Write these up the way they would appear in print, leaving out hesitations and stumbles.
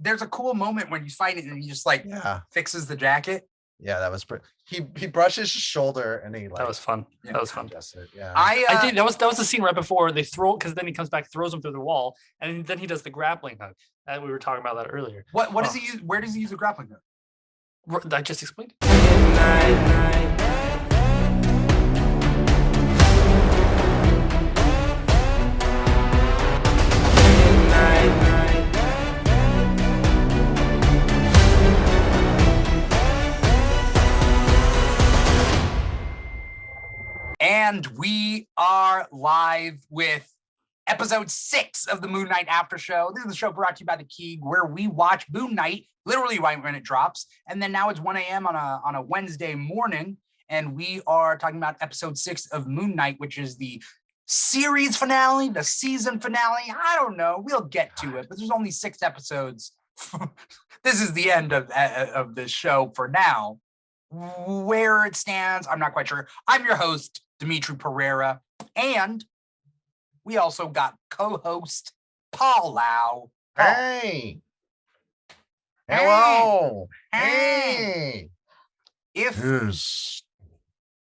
there's a cool moment when you find it and he just like fixes the jacket. Yeah, that was pretty. He brushes his shoulder and he like. That was fun. Yeah. That was fun. Yeah, I did. That was the scene right before they throw, because then he comes back, throws him through the wall, and then he does the grappling hook. And we were talking about that earlier. What does he use? Where does he use the grappling hook? I just explained. And we are live with episode 6 of the Moon Knight Aftershow. This is the show brought to you by The Keeg, where we watch Moon Knight literally right when it drops. And then now it's 1 a.m. on a Wednesday morning, and we are talking about episode 6 of Moon Knight, which is the series finale, the season finale. I don't know. We'll get to it, but there's only 6 episodes. This is the end of this show for now. Where it stands, I'm not quite sure. I'm your host, Dimithri Perera, and we also got co-host Paul Lao. Hey. Hello. Hey. Yes.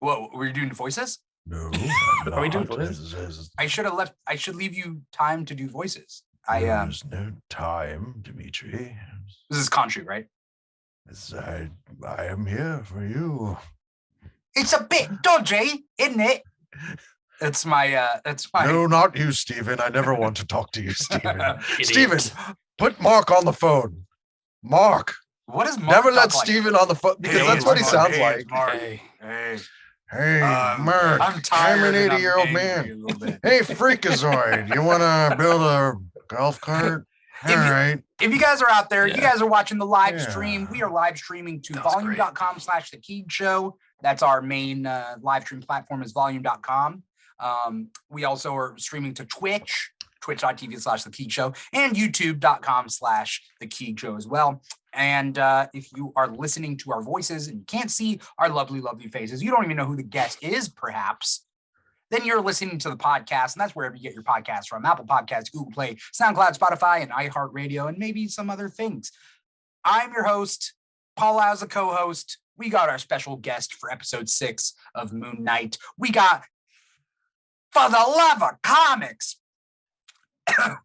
Whoa, were you doing voices? No. Are we doing voices? I should leave you time to do voices. There's no time, Dimitri. This is Conchu, right? I am here for you. It's a bit dodgy, isn't it? That's my No, not you, Stephen. I never want to talk to you, Stephen. Stephen, put Mark on the phone. Mark. What is Mark? Never let Stephen on the phone, because that's what he sounds like. Mark. Hey, Mark. I'm tired. I'm an 80-year-old man. Hey, Freakazoid, you want to build a golf cart? All right. If you guys are out there, you guys are watching the live stream. We are live streaming to volume.com/The Keeg Show. That's our main live stream platform is volume.com. We also are streaming to Twitch, twitch.tv/The Keeg Show, and youtube.com/The Keeg Show as well. And if you are listening to our voices and you can't see our lovely, lovely faces, you don't even know who the guest is, perhaps, then you're listening to the podcast, and that's wherever you get your podcasts from: Apple Podcasts, Google Play, SoundCloud, Spotify, and iHeartRadio, and maybe some other things. I'm your host. Paul Lao is a co-host. We got our special guest for episode 6 of Moon Knight. We got, for the love of comics. I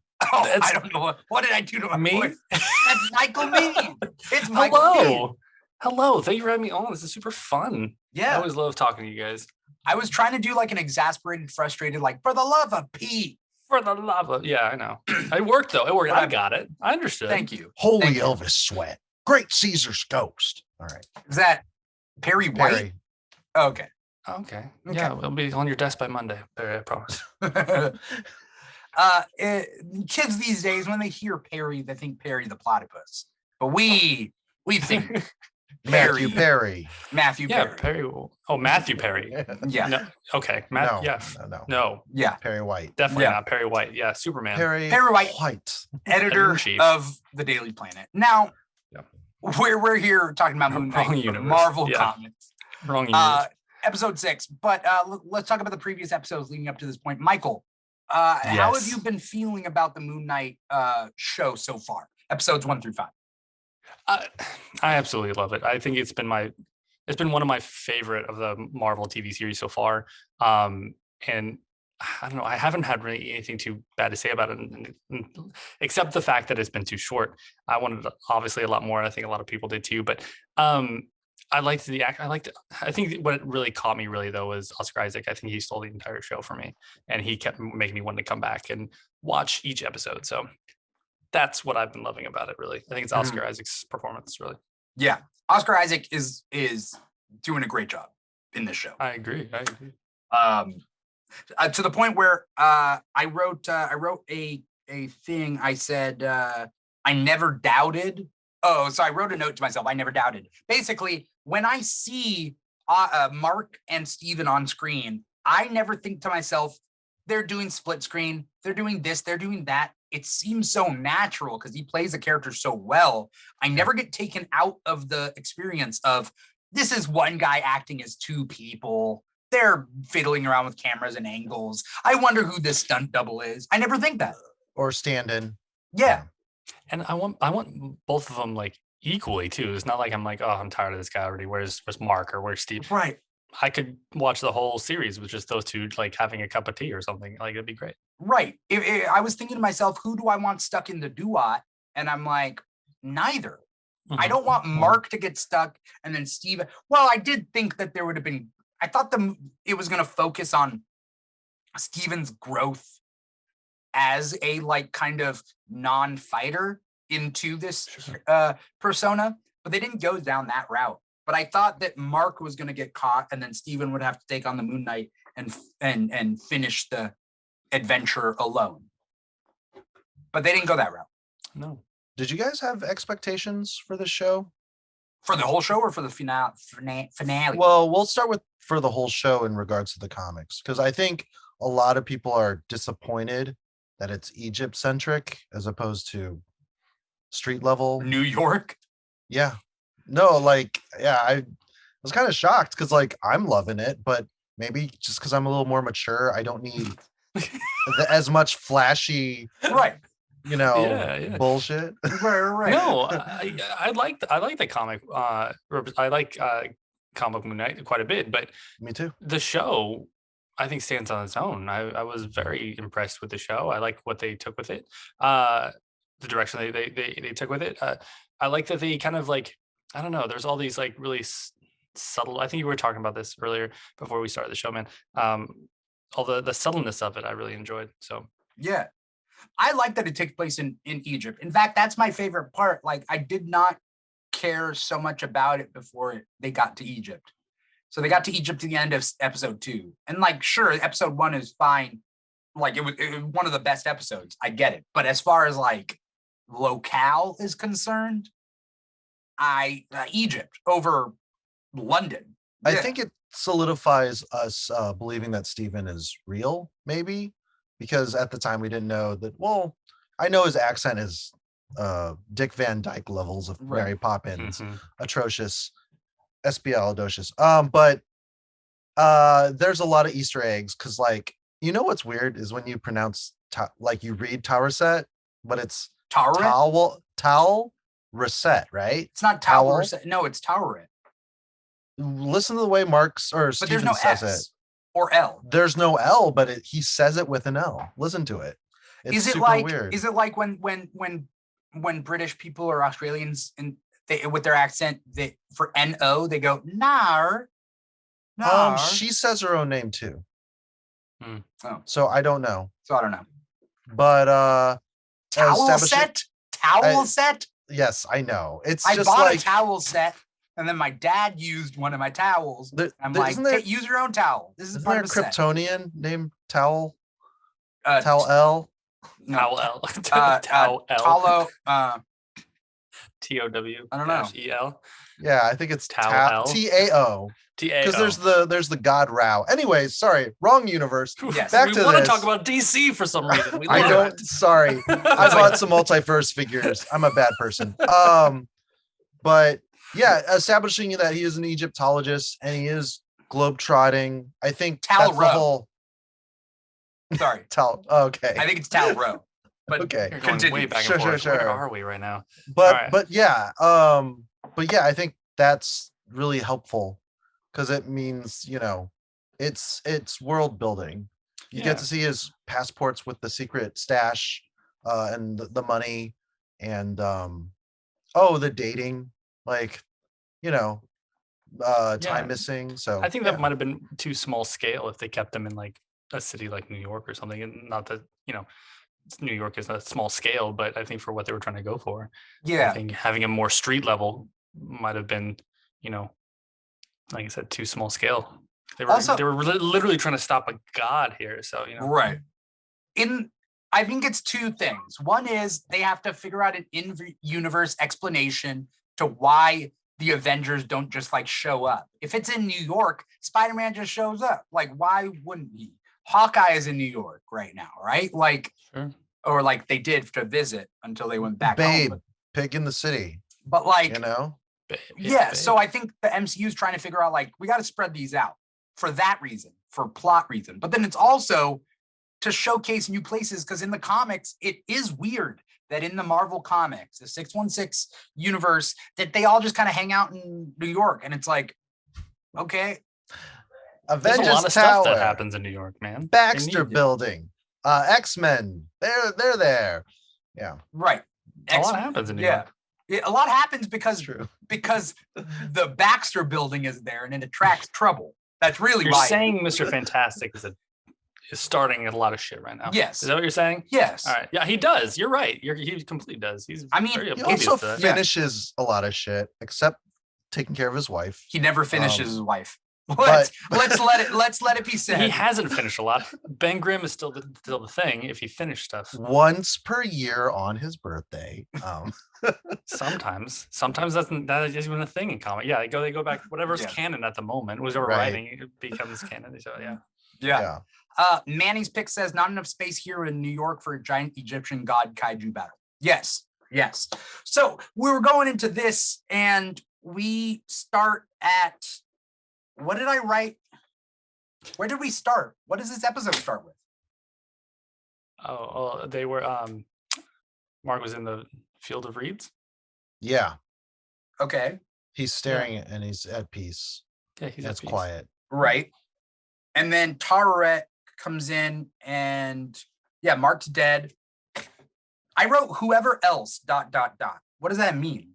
don't know. What did I do to my voice? That's Michael Meade. It's Michael Meade. Hello. Thank you for having me on. This is super fun. Yeah. I always love talking to you guys. I was trying to do like an exasperated, frustrated, like, for the love of Pete. For the love of, yeah, I know. It worked though. It worked. I got it. I understood. Thank you. Holy Thank you. Elvis sweat. Great Caesar's ghost. All right. Is that Perry White? Perry. Oh, okay. Okay. Yeah, it'll be on your desk by Monday, Perry, I promise. Kids these days, when they hear Perry, they think Perry the platypus. But we think Matthew Perry. Matthew Yeah, Perry. Perry. Oh, Matthew Perry. Yeah. No, okay. No. Yeah. Perry White. Definitely not Perry White. Yeah, Superman. Perry White. Editor of the Daily Planet. Now, we're here talking about Moon Knight, the Marvel Comics. Wrong universe. Episode 6. But let's talk about the previous episodes leading up to this point. Michael, how have you been feeling about the Moon Knight show so far? Episodes 1 through 5. I absolutely love it. I think it's been one of my favorite of the Marvel TV series so far. And I don't know, I haven't had really anything too bad to say about it, except the fact that it's been too short. I wanted obviously a lot more. I think a lot of people did too, but I liked the act. I think what really caught me really though was Oscar Isaac. I think he stole the entire show for me, and he kept making me want to come back and watch each episode. So that's what I've been loving about it, really. I think it's Oscar Isaac's performance, really. Yeah, Oscar Isaac is doing a great job in this show. I agree. To the point where I wrote a thing. I said I never doubted. Oh, so I wrote a note to myself. I never doubted. Basically, when I see Mark and Steven on screen, I never think to myself, they're doing split screen, they're doing this, they're doing that. It seems so natural because he plays the character so well. I never get taken out of the experience of, this is one guy acting as 2 people. They're fiddling around with cameras and angles. I wonder who this stunt double is. I never think that. Or stand-in. Yeah. And I want both of them like equally too. It's not like I'm like, oh, I'm tired of this guy already. Where's Mark or where's Steve? Right. I could watch the whole series with just those two, like having a cup of tea or something. Like it'd be great. Right. I was thinking to myself, who do I want stuck in the duat? And I'm like, neither. I don't want Mark to get stuck and then Steve. Well, I did think that there would have been, I thought it was going to focus on Steven's growth as a like kind of non-fighter into this persona, but they didn't go down that route. But I thought that Mark was going to get caught and then Steven would have to take on the Moon Knight and finish the adventure alone. But they didn't go that route. No. Did you guys have expectations for the show? For the whole show or for the finale? Well, we'll start with for the whole show in regards to the comics, because I think a lot of people are disappointed that it's Egypt centric as opposed to street level New York. Yeah. No, like, yeah, I was kind of shocked because like I'm loving it, but maybe just because I'm a little more mature, I don't need as much flashy, right? Bullshit. Right. No, I like the comic. I like comic Moon Knight quite a bit, but me too. The show, I think, stands on its own. I was very impressed with the show. I like what they took with it. The direction they took with it. I like that they kind of like, I don't know. There's all these like really subtle. I think you were talking about this earlier before we started the show, man. All the subtleness of it, I really enjoyed. So yeah. I like that it takes place in Egypt. In fact, that's my favorite part. Like, I did not care so much about it before they got to Egypt. So they got to Egypt at the end of episode 2. And like, sure, episode 1 is fine. Like it was one of the best episodes. I get it. But as far as like locale is concerned, Egypt over London. I think it solidifies us believing that Steven is real, maybe. Because at the time we didn't know that. Well, I know his accent is Dick Van Dyke levels of Mary Poppins, atrocious, SPL atrocious. But there's a lot of Easter eggs because, like, you know what's weird is when you pronounce like you read Taoreset, but it's Towel Reset, right? It's not Towel Reset. No, it's Toweret. Listen to the way Mark's or Steven says it. Or L. There's no L, but he says it with an L. Listen to it. It's super weird. Is it like when British people or Australians with their accent, for N-O, they go nar? She says her own name too. Oh. So I don't know. But towel set? Yes, I know. I bought a towel set. And then my dad used one of my towels. I'm like, use your own towel. This is part of a Kryptonian named Towel? Towel L? Towel L. Towel L. T-O-W. I don't know. E-L. Yeah, I think it's Towel T-A-O. Because there's the God Rao. Anyways, sorry, wrong universe. Yes. We want to talk about DC for some reason. I don't. Sorry, I bought some multiverse figures. I'm a bad person. But. Yeah, establishing that he is an Egyptologist and he is globetrotting. I think that's the whole. Sorry, okay. I think it's Talro. But okay, you're going way back and forth. Where are we right now? But yeah, I think that's really helpful because it means it's world building. You get to see his passports with the secret stash, and the money, and the dating. Like, time missing. So I think that might have been too small scale if they kept them in like a city like New York or something. And not that, New York is a small scale, but I think for what they were trying to go for, I think having a more street level might have been, like I said, too small scale. They were literally trying to stop a god here. So, Right. I think it's two things. One is they have to figure out an in-universe explanation to why the Avengers don't just like show up. If it's in New York, Spider-Man just shows up. Like, why wouldn't he? Hawkeye is in New York right now, right? Like, or like they did to visit until they went back home. Pig in the city. But like, Babe. So I think the MCU is trying to figure out like, we got to spread these out for that reason, for plot reason. But then it's also to showcase new places because in the comics, it is weird that in the Marvel comics, the 616 universe, that they all just kind of hang out in New York. And it's like, okay. There's a lot of stuff that happens in New York, man. Baxter Building, X-Men, they're there. Yeah. Right. A lot happens in New York. A lot happens because the Baxter Building is there and it attracts trouble. That's really You're why. saying Mr. Fantastic is starting a lot of shit right now. Yes. Is that what you're saying? Yes. All right. Yeah, he does. You're right. He completely does. He also finishes a lot of shit except taking care of his wife. He never finishes his wife. Let's let it be said. He hasn't finished a lot. Ben Grimm is still the thing if he finished stuff. Once per year on his birthday. Sometimes that is even a thing in comic. Yeah, they go back whatever's canon at the moment. Whoever writing it becomes canon. So yeah. Manny's pick says not enough space here in New York for a giant Egyptian god kaiju battle. Yes. So we were going into this and we start at, what did I write? Where did we start? What does this episode start with? Oh, they were Mark was in the field of reeds. Yeah. Okay. He's staring and he's at peace. Yeah, he's at peace. Quiet. Right. And then Tararet comes in and Mark's dead. I wrote whoever else ... What does that mean?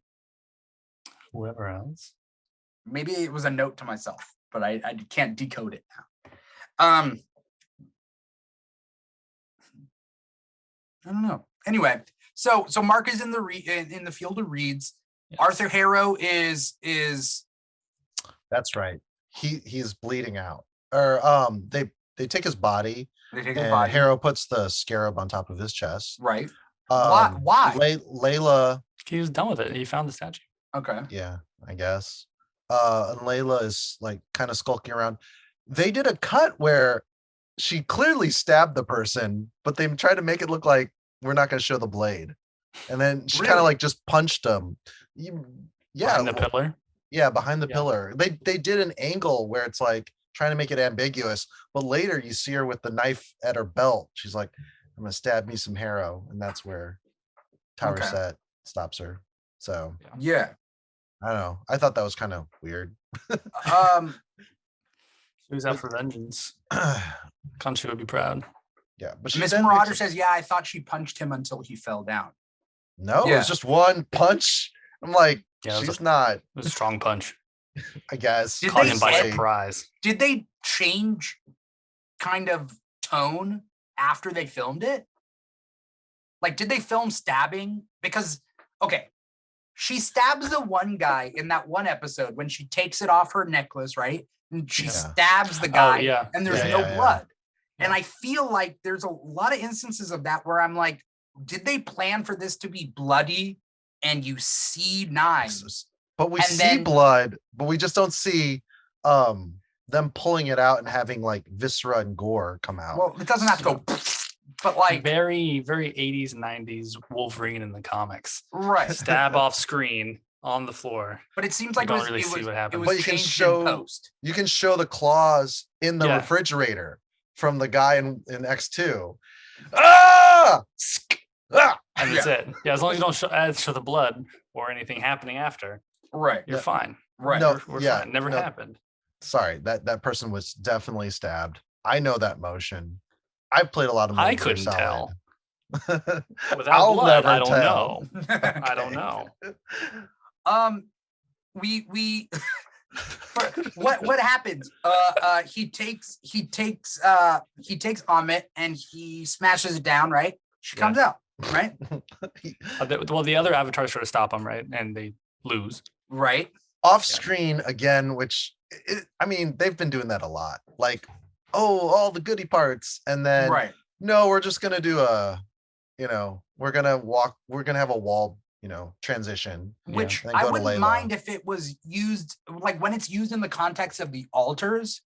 Whoever else? Maybe it was a note to myself, but I can't decode it now. I don't know. Anyway, so Mark is in the field of reeds. Yes. Arthur Harrow is. That's right. He's bleeding out. Or they take his body. Harrow puts the scarab on top of his chest. Right. Why? Layla. He was done with it. He found the statue. Okay. Yeah, I guess. And Layla is like kind of skulking around. They did a cut where she clearly stabbed the person, but they tried to make it look like we're not going to show the blade. And then she kind of like just punched him. Behind the pillar. Yeah, behind the pillar. They did an angle where it's like trying to make it ambiguous, but later you see her with the knife at her belt. She's like, I'm going to stab me some Harrow. And that's where Taraset stops her. So yeah. I don't know. I thought that was kind of weird. She was out for vengeance. Conchu would be proud. Yeah, but Miss Marauder says, I thought she punched him until he fell down. No, it was just one punch. I'm like, she's not. It was a strong punch. I guess. Caught him by surprise. Did they change kind of tone after they filmed it? Like, did they film stabbing? Because, okay, she stabs the one guy in that one episode when she takes it off her necklace, right? And she stabs the guy and there's no blood. Yeah. And I feel like there's a lot of instances of that where I'm like, did they plan for this to be bloody and you see knives? But we see blood, but we just don't see them pulling it out and having like viscera and gore come out. Well, it doesn't have to go, but like very, very 80s, 90s Wolverine in the comics. Right. Stab off screen on the floor. But it seems like you don't really see what happens. But you can show the claws in the refrigerator from the guy in X2. Ah! And that's it. Yeah, as long as you don't show the blood or anything happening after. Right. You're fine. Right. No, we're fine. Never happened. Sorry, that person was definitely stabbed. I know that motion. I've played a lot of movies. I couldn't tell. Without I'll blood, never I don't tell. know. I don't know. We what happens? He takes Amit and he smashes it down, right? She comes out, right? Well, the other avatars try to stop him, right? And they lose. Right. Off screen again, which I mean, they've been doing that a lot. Like, all the goody parts, and then no, we're just gonna do we're gonna have a wall, transition. Which I wouldn't mind if it was used, like when it's used in the context of the alters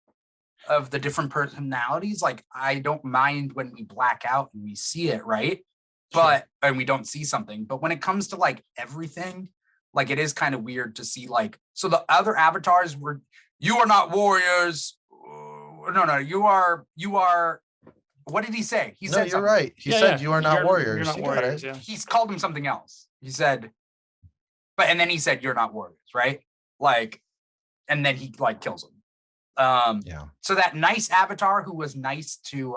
of the different personalities. Like, I don't mind when we black out and we see it, right? But and we don't see something. But when it comes to like everything, like it is kind of weird to see like, so the other avatars were, you are not warriors. No, you are What did he say? He No, said you're something. right. He said you are not warriors. You're not You got warriors. it. Yeah. He's called him something else. He said, and then he said, "You're not warriors," right? Like, and then he like kills him. Yeah. So that nice avatar who was nice to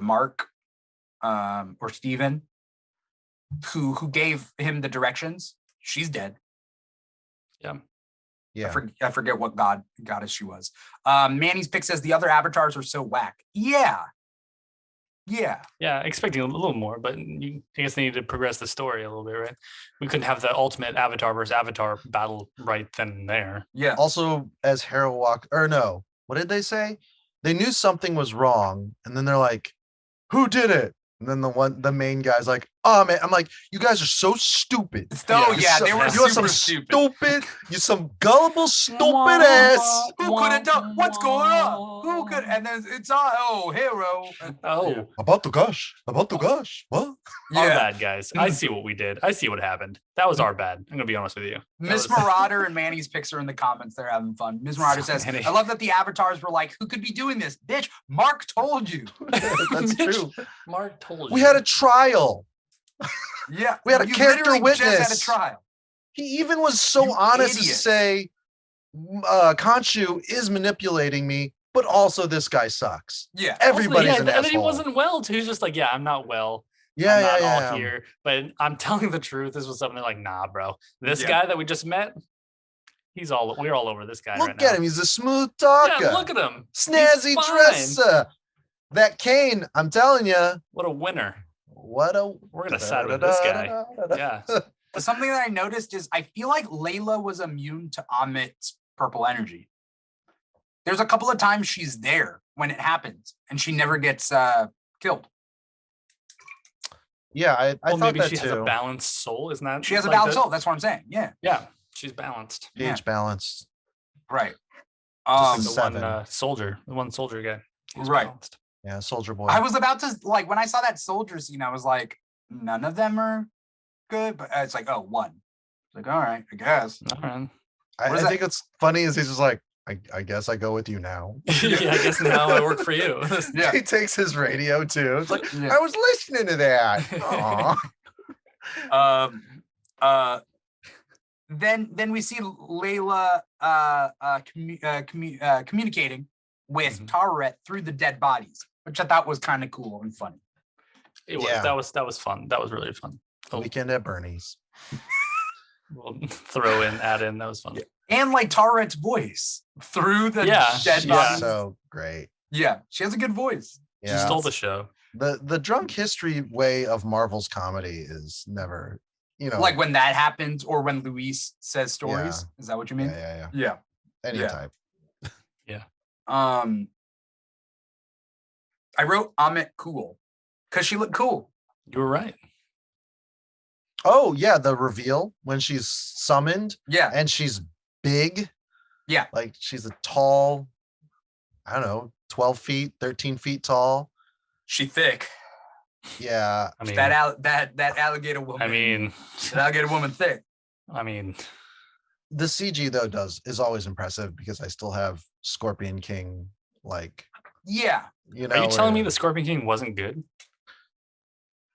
Mark, or Steven, who gave him the directions, she's dead. Yeah. Yeah. I forget what goddess she was. Manny's pick says the other avatars are so whack. Yeah. Expecting a little more, but I guess they need to progress the story a little bit, right? We couldn't have the ultimate avatar versus avatar battle right then and there. Yeah. Also, as Hera walked, or no, what did they say? They knew something was wrong, and then they're like, "Who did it?" And then the main guy's like, "Oh man," I'm like, "You guys are so stupid." Oh Yeah. yeah, they were You are super some stupid. you some gullible, stupid ass. Who could have done? What's going on? Who could? And then it's hero. Oh, About the gosh. What? our bad, guys. I see what we did. I see what happened. That was our bad. I'm gonna be honest with you. Miss Marauder and Manny's picks are in the comments. They're having fun. Miss Marauder says, Manny. "I love that the avatars were like, who could be doing this? Bitch, Mark told you." That's true. Mark told you. We had a trial. Yeah, We had a you character literally just had a witness. trial. He even was so You honest idiot. to say, Khonshu is manipulating me, but also this guy sucks. Yeah, Everybody's also, an and then he asshole. wasn't well too. He's just like, I'm not well. I'm Yeah, not yeah. all here. But I'm telling the truth. This was something like, nah, bro. This Yeah. guy that we just met, we're all over this guy. Look right at now. him. He's a smooth talker. Yeah, look at him. Snazzy He's fine. dresser. That cane, I'm telling you. What a winner. We're gonna side with this guy. Yeah. Something that I noticed is I feel like Layla was immune to Amit's purple energy. There's a couple of times she's there when it happens, and she never gets killed. Yeah, I thought Maybe that she too. has a balanced soul. Isn't that? She has a like balanced the- soul. That's what I'm saying. Yeah, Yeah, she's balanced. Page balanced. right. Just like Seven. the one soldier guy. He's Right. balanced. Yeah, Soldier Boy. I was about to when I saw that soldier scene, I was like, none of them are good, but it's like, oh, one. It's like, all right, I guess. All right. I what is that? think it's funny is he's just like, I guess I go with you now. Yeah, I guess now I work for you. Yeah. He takes his radio too. It's like, Yeah. I was listening to that. Aw. Then we see Layla communicating with Taret through the dead bodies, which I thought was kind of cool and funny. It was. Yeah. That was fun. That was really fun. Weekend at Bernie's. We'll add in. That was fun. Yeah. And like Taret's voice through the Yeah, dead She's bodies. so great. Yeah, she has a good voice. She Yeah. stole the show. The drunk history way of Marvel's comedy is never, Like when that happens, or when Luis says stories. Is that what you mean? yeah. Yeah. Any Yeah. type. I wrote Amit cool because she looked cool. You were right. Oh yeah, the reveal when she's summoned Yeah. and she's big. Yeah. Like she's a tall, I don't know, 12 feet, 13 feet tall. She thick. Yeah. I mean, That alligator woman. That alligator woman thick. The CG though is always impressive because I still have Scorpion King, like, Yeah. are you telling me the Scorpion King wasn't good?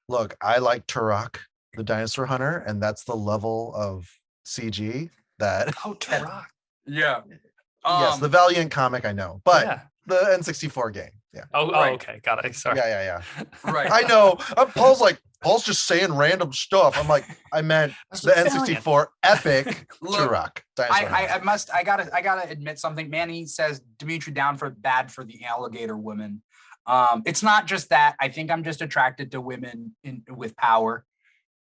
Look, I like Turok, the dinosaur hunter, and that's the level of CG that Oh, Turok. Yeah. yes, the Valiant comic I know, but yeah. the N64 game. Yeah. Oh, Right. okay. Got it. Sorry. Yeah. Right. I know. Paul's just saying random stuff. I'm like, I meant the N64 epic Look, Turok. Dinosaur hunter. I gotta admit something. Manny says Dimithri down for bad for the alligator woman. It's not just that. I think I'm just attracted to women with power,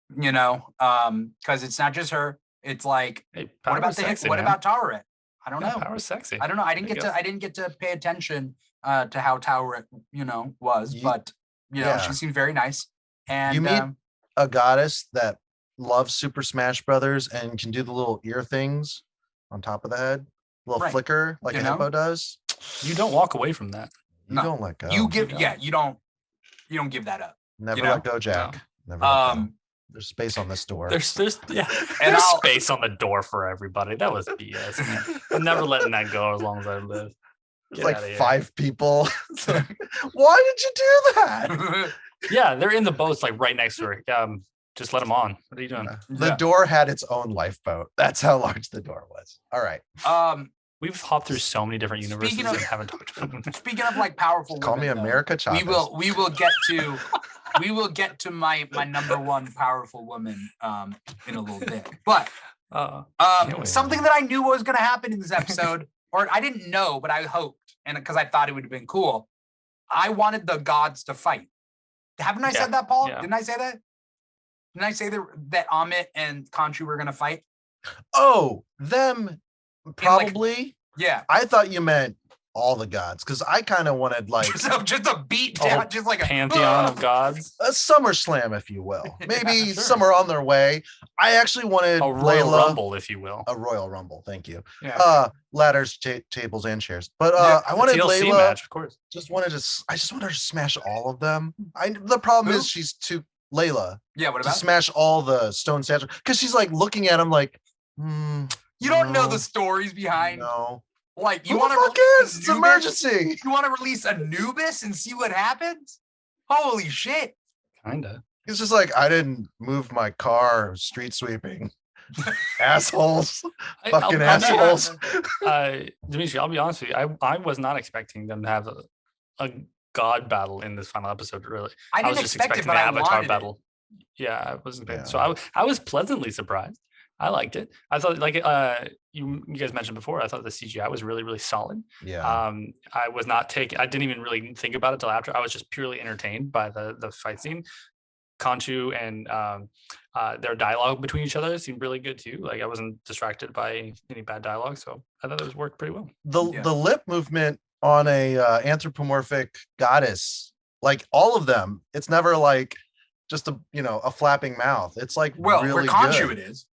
because it's not just her. It's like, Hey, what about sexy, what man. about Taret? I don't know. Power's sexy. I don't know. I There didn't you get to pay attention to how Taret, was, but Yeah. she seemed very nice. And You meet a goddess that loves Super Smash Brothers and can do the little ear things on top of the head, little Right. flicker like You a know? hippo does. You don't walk away from that. You No. don't let go. you give, don't. you don't give that up. Never you know? let go, Jack. Never let go. Um, There's space on this door. There's And there's I'll- space on the door for everybody. That was BS, man. I'm never letting that go as long as I live. It's Get like outta here. 5 people. It's like, why did you do that? Yeah, they're in the boats like right next to her. Just let them on. What are you doing? The door had its own lifeboat. That's how large the door was. All right. We've hopped through so many different universes Speaking of- and haven't talked about them. Speaking of like powerful Call me women, though, America Chavez. we will get to my number one powerful woman in a little bit. But wait. something that I knew was going to happen in this episode, or I didn't know, but I hoped, and because I thought it would have been cool, I wanted the gods to fight. Haven't I said that, Paul? Yeah. Didn't I say that? Didn't I say that Amit and Khonshu were going to fight? Oh, them probably. Yeah. I thought you meant all the gods, because I kind of wanted like just a beat A down, whole just like a pantheon of gods. a SummerSlam, if you will. Maybe Sure. some are on their way. I actually wanted A Royal Layla, Rumble, if you will. a Royal Rumble. Thank you. Yeah. Ladders, tables, and chairs. But Yeah, I wanted TLC Layla. match, of course. I just wanted her to smash all of them. The problem Who? is she's too Layla Yeah. What to about? smash all the stone statues, because she's like looking at him like, You don't know the stories behind. No. Like, you Who want the to fuck is? It's emergency. You want to release Anubis and see what happens? Holy shit! Kinda. He's just like, I didn't move my car street sweeping. Assholes. Fucking assholes. Dimitri, I'll be honest with you. I was not expecting them to have a god battle in this final episode. Really, I didn't was just expect it, expecting but the I Avatar wanted battle. Yeah, I wasn't. Yeah. So I was pleasantly surprised. I liked it. I thought, like you guys mentioned before, I thought the CGI was really, really solid. Yeah. I was not taking. I didn't even really think about it till after. I was just purely entertained by the fight scene. Khonshu and their dialogue between each other seemed really good too. Like, I wasn't distracted by any bad dialogue, so I thought it was worked pretty well. The lip movement on a anthropomorphic goddess, like all of them, it's never like just a flapping mouth. It's like really for Khonshu good. it is.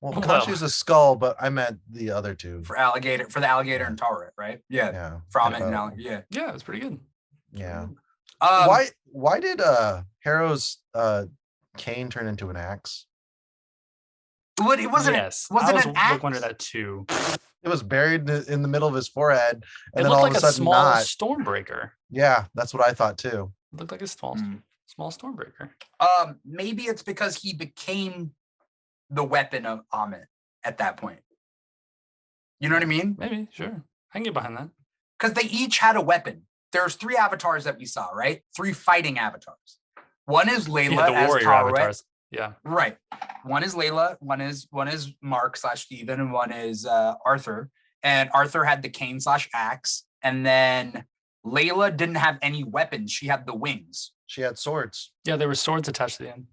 Well, Well. Khonshu's a skull, but I meant the other two. For the alligator and Tauret, right? Yeah. Yeah. For Amit and But- alligator. Yeah. Yeah, it was pretty good. Yeah. Um, Why did Harrow's cane turn into an axe? But it wasn't. Yes, Was I it was an axe? wondering that too. It was buried in the middle of his forehead, It and then looked all like of a a sudden small not. stormbreaker. Yeah, that's what I thought too. It looked like a small stormbreaker. Maybe it's because he became the weapon of Amit at that point. You know what I mean? Maybe, sure. I can get behind that. Because they each had a weapon. There's 3 avatars that we saw, right? 3 fighting avatars. One is Layla Yeah, the as warrior Tauret. avatars. Yeah. Right. One is Layla, one is Mark/Steven, and one is Arthur. And Arthur had the cane/axe. And then Layla didn't have any weapons. She had the wings. She had swords. Yeah, there were swords attached to the end.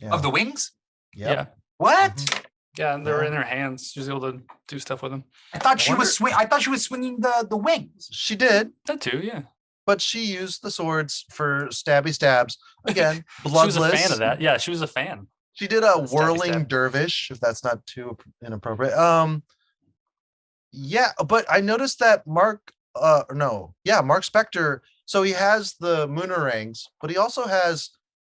Yeah. Of the wings? Yep. Yeah. What? Mhm. Yeah, they were Yeah. in her hands. She was able to do stuff with them. I thought she wonder- was I thought she was swinging the wings. She did, That too, yeah. but she used the swords for stabby stabs. Again, She was bloodless. a fan of that. Yeah, she was a fan. She did a Stabby whirling stab. dervish, if that's not too inappropriate. Yeah, but I noticed that Mark Spector. So he has the Moonerangs, but he also has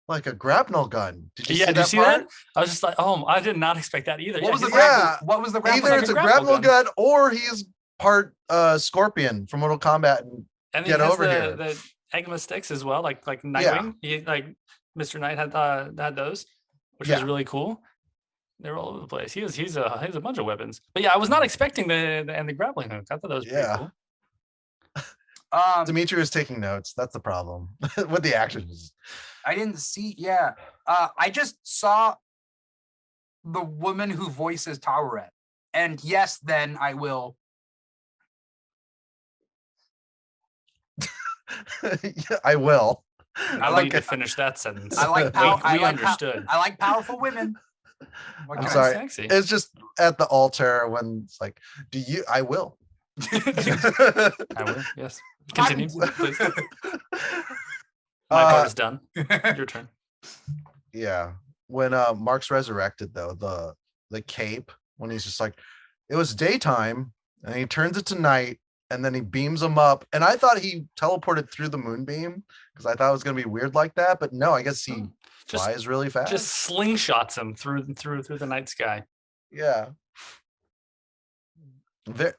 like a grapnel gun. Did you Yeah, see did you that see part? that? I was just like, oh, I did not expect that either. What was the he's- grapple? What was the grapple? Either like it's a a grapple grapnel gun. gun or he's part Scorpion from Mortal Kombat. And And Get he has over here. the Egma sticks as well, like Nightwing. He like Mr. Knight had those, which was Yeah. really cool. They're all over the place. He's a bunch of weapons. But yeah, I was not expecting the grappling hook. I thought that was pretty Yeah. cool. Dimitri is taking notes. That's the problem with the actions. I didn't see. Yeah. I just saw the woman who voices Tauret. And yes, then I will. Yeah, I will. I like like to it. finish that sentence. I like pow- I we like pow- understood. I like powerful women. What I'm can I sorry. say? Sexy. It's just at the altar when it's like, I will. I will. Yes. Continue, please. My Uh, part is done. Your turn. Yeah. When Mark's resurrected though, the cape, when he's just like, it was daytime and he turns it to night and then he beams him up. And I thought he teleported through the moonbeam because I thought it was gonna be weird like that. But no, I guess he Just flies really fast. just slingshots him through the night sky. Yeah. There,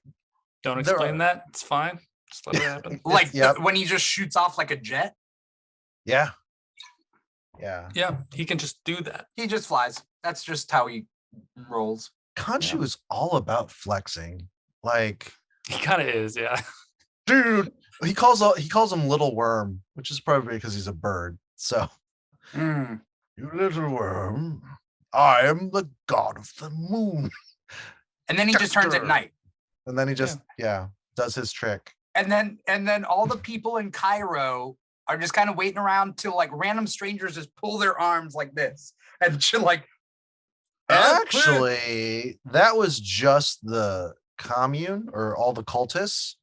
Don't There explain are- that. It's fine. Just let it happen. Like Yep. when he just shoots off like a jet, Yeah. Yeah, he can just do that. he just flies. That's just how he rolls. Khonshu Yeah. is all about flexing. Like, He kind of is, yeah. dude, he calls him little worm, which is probably because he's a bird. So, Mm. you little worm, I am the god of the moon. And then he just turns at night. And then he just does his trick. And then all the people in Cairo are just kind of waiting around till like random strangers just pull their arms like this and chill like. Actually, that was just the commune or all the cultists,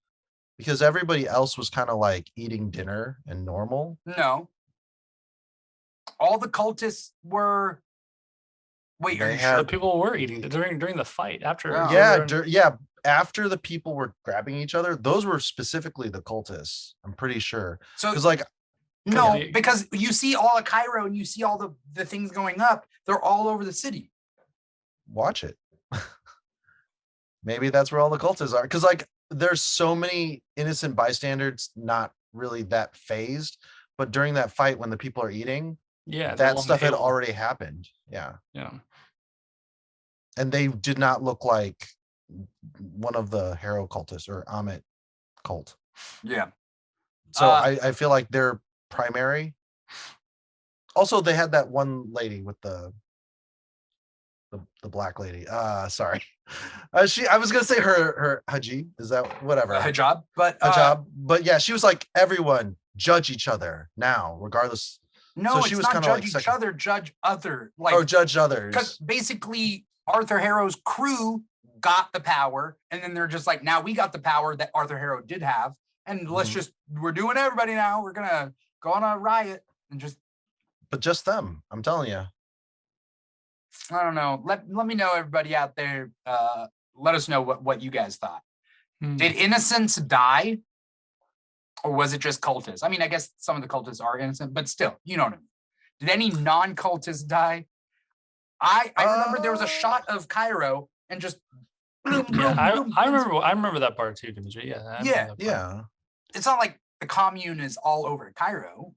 because everybody else was kind of like eating dinner and normal. No. All the cultists were. Wait, are They you had- sure? The people were eating during the fight after. Yeah. After the people were grabbing each other, those were specifically the cultists. I'm pretty sure. So Because like, no, Yeah. because you see all of Cairo and you see all the things going up. They're all over the city. watch it. Maybe that's where all the cultists are. Because like, there's so many innocent bystanders not really that phased, but during that fight when the people are eating, Yeah, that stuff had already happened. Yeah. And they did not look like one of the Harrow cultists or Amit cult. Yeah. So I feel like they're primary. Also, they had that one lady with the black lady. Sorry. I was gonna say her Haji. Is that whatever? Hijab, but Hijab. But yeah, she was like, everyone judge each other now, regardless. No, So it's she was not kinda judge like each second- other, judge other. Like, Or judge others. because basically Arthur Harrow's crew got the power, and then they're just like, now we got the power that Arthur Harrow did have, and let's Mhm. just we're doing everybody now. We're gonna go on a riot and just But just them. I'm telling you. I don't know. Let me know, everybody out there. Let us know what you guys thought. Did innocents die? Or was it just cultists? I mean, I guess some of the cultists are innocent, but still, you know what I mean. Did any non-cultists die? I remember there was a shot of Cairo and just boom, boom, Yeah, boom. I remember that part too, Dimithri. Yeah. I remember Yeah, that part. Yeah. It's not like the commune is all over Cairo.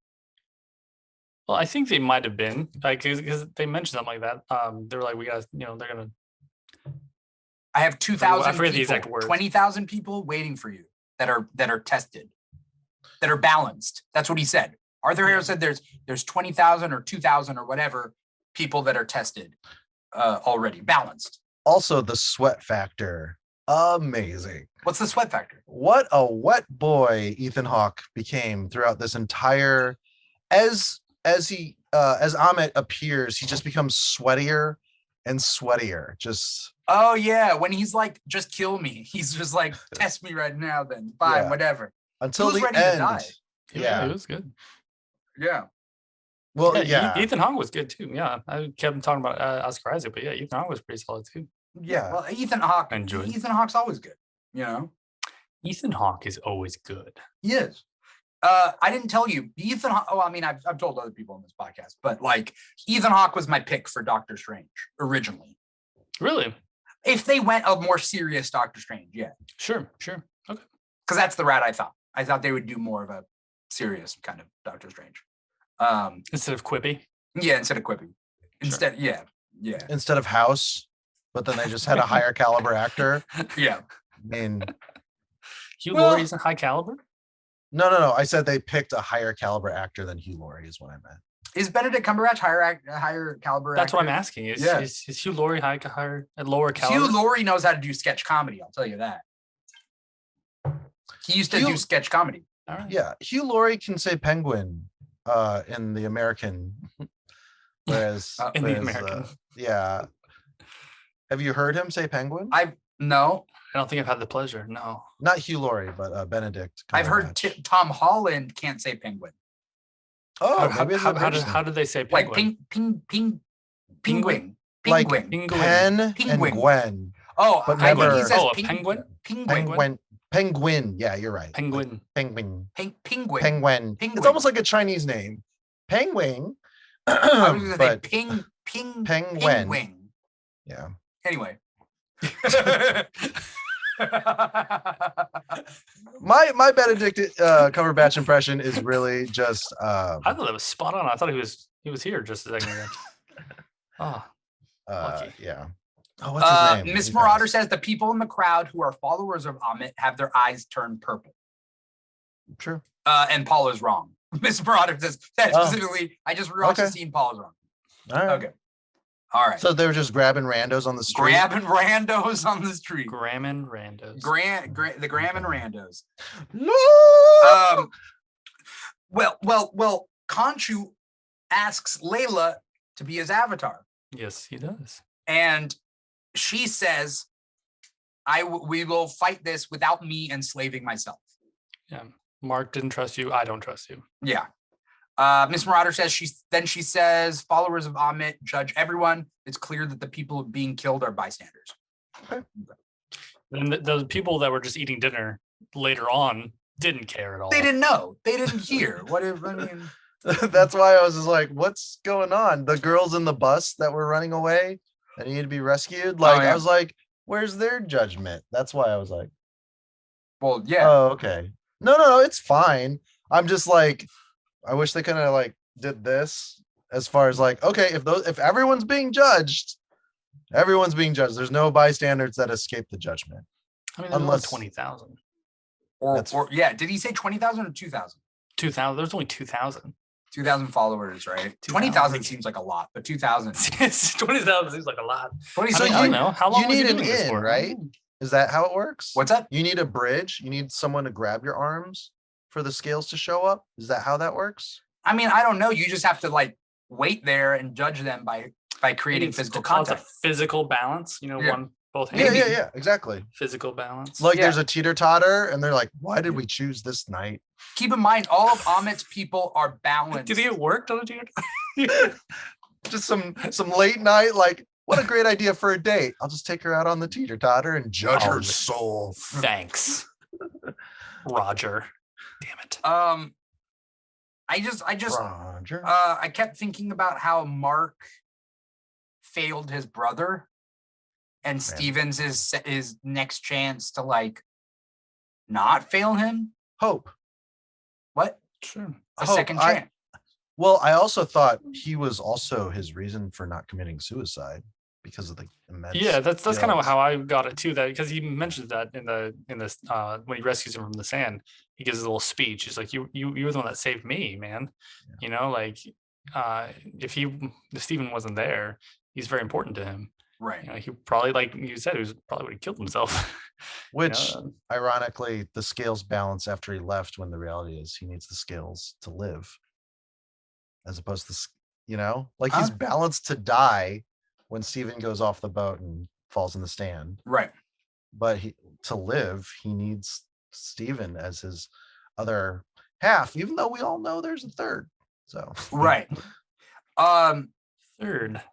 Well, I think they might have been like because they mentioned something like that. They were like, we got, they're gonna. I have 2,000 I forget the people, exact words. 20,000 people waiting for you that are tested, that are balanced. That's what he said. Arthur Harrow said there's 20,000 or 2,000 or whatever people that are tested already, balanced. Also, the sweat factor. Amazing. What's the sweat factor? What a wet boy Ethan Hawke became throughout this entire as Amit appears, he just becomes sweatier and sweatier. Just Oh yeah, when he's like, just kill me. He's just like, test me right now then. Fine, Yeah. whatever. until was the ready to end. die. Yeah. It was good. Yeah. Well, Yeah, yeah. Ethan Hawke was good too. Yeah, I kept talking about Oscar Isaac, but yeah, Ethan Hawke was pretty solid too. Yeah. Well, Ethan Hawke. Enjoyed. Ethan Hawke's always good. You know? Ethan Hawke is always good. He is. I didn't tell you. Ethan Hawke, I mean, I've told other people on this podcast, but like Ethan Hawke was my pick for Doctor Strange originally. Really? If they went a more serious Doctor Strange, yeah. Sure. Okay. Because that's the route I thought. I thought they would do more of a serious kind of Doctor Strange. Instead of quippy. Yeah, instead of quippy. Instead, yeah. Instead of House, but then they just had a higher caliber actor. Yeah. I mean, Hugh Well- Laurie isn't high caliber. no. I said they picked a higher caliber actor than Hugh Laurie is what I meant. Is Benedict Cumberbatch higher caliber? That's what I'm actor? asking. Is Yeah. is Hugh Laurie higher at lower caliber? Hugh Laurie knows how to do sketch comedy. I'll tell you that. He used to do sketch comedy. All right. Yeah, Hugh Laurie can say penguin in the American, whereas In the whereas, American. yeah. Have you heard him say penguin? No, I don't think I've had the pleasure. No. Not Hugh Laurie, but Benedict. I've heard Cumberbatch. Tom Holland can't say penguin. Oh, how, maybe it's how, a how, did, person. how did they say Like penguin? penguin. Like Penguin. Pen and Penguin. Gwen. Oh, but I think never- he says Oh, a penguin? Penguin. Penguin. Yeah, you're right. Penguin. Penguin. Penguin. Penguin. Penguin. It's almost like a Chinese name. Penguin. I was gonna say But penguin. Penguin. Yeah. Anyway. My Benedict Cumberbatch impression is really just. I thought that was spot on. I thought he was here just a second ago. Oh, lucky. Yeah. Oh, what's his name? Miss Marauder says the people in the crowd who are followers of Amit have their eyes turned purple. True. And Paul is wrong. Miss Marauder says that specifically. I just rewatched the scene. Paul is wrong. All right. Okay. All right. So they were just grabbing randos on the street. Grabbing randos on the street. Gramming randos. The gramming randos. No. Well, Khonshu asks Layla to be his avatar. Yes, he does. And she says, we will fight this without me enslaving myself. Yeah. Mark didn't trust you. I don't trust you. Yeah. Miss Marauder says she says followers of Amit judge everyone. It's clear that the people being killed are bystanders. Okay. And the people that were just eating dinner later on didn't care at all. They didn't know. They didn't hear. What if I mean? That's why I was just like, what's going on? The girls in the bus that were running away that needed to be rescued. Like, I was like, where's their judgment? That's why I was like, well, yeah. Oh, okay. No, it's fine. I'm just like, I wish they kind of like did this as far as like, okay, if everyone's being judged, everyone's being judged. There's no bystanders that escape the judgment. I mean, unless 20,000. Or yeah, did he say 20,000 or 2,000? 2,000. There's only 2,000. 2,000 followers, right? 20,000 seems like a lot, but 2,000. 20,000 seems like a lot. So I don't know. How long you need an in, right? Is that how it works? What's that? You need a bridge. You need someone to grab your arms for the scales to show up. Is that how that works? I mean, I don't know. You just have to like wait there and judge them by creating physical contact. It's a physical balance. Both hands. Yeah, exactly. Physical balance. Like there's a teeter-totter, and they're like, "Why did we choose this night?" Keep in mind, all of Amit's people are balanced. Did it work on a teeter-totter? Just some late night, like, what a great idea for a date. I'll just take her out on the teeter-totter and judge her soul. Thanks, Roger. Damn it. Roger. I kept thinking about how Mark failed his brother, and Stevens is his next chance to like not fail him. Hope. What? Sure. A second chance. I also thought he was also his reason for not committing suicide because of the immense. Yeah, that's kind of how I got it too. That because he mentions that in this when he rescues him from the sand, he gives a little speech. He's like, "You were the one that saved me, man." Yeah. You know, like if Stephen wasn't there, he's very important to him. Right. You know, he probably, like you said, probably would have killed himself. Which, ironically, the scales balance after he left when the reality is he needs the scales to live. As opposed to, like he's balanced to die when Steven goes off the boat and falls in the stand. Right. But to live, he needs Steven as his other half, even though we all know there's a third. So right. Third.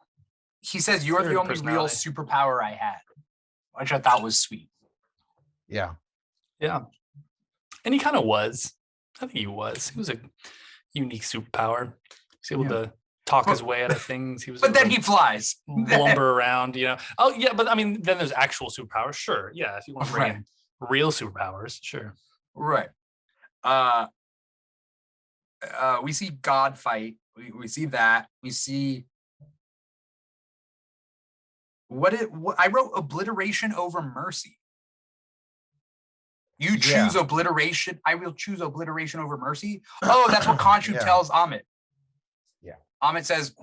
He says, "You're the only real superpower I had," which I thought was sweet. Yeah. Yeah. And he kind of was. I think he was. He was a unique superpower. He was able to talk his way out of things. But then he flies. Lumber around, Oh, yeah. But I mean, then there's actual superpowers. Sure. Yeah. If you want to bring in real superpowers, sure. Right. We see God fight. We see that. We see what I wrote obliteration over mercy. You choose obliteration. I will choose obliteration over mercy. Oh, that's what Khonshu tells Amit. Yeah. Amit says,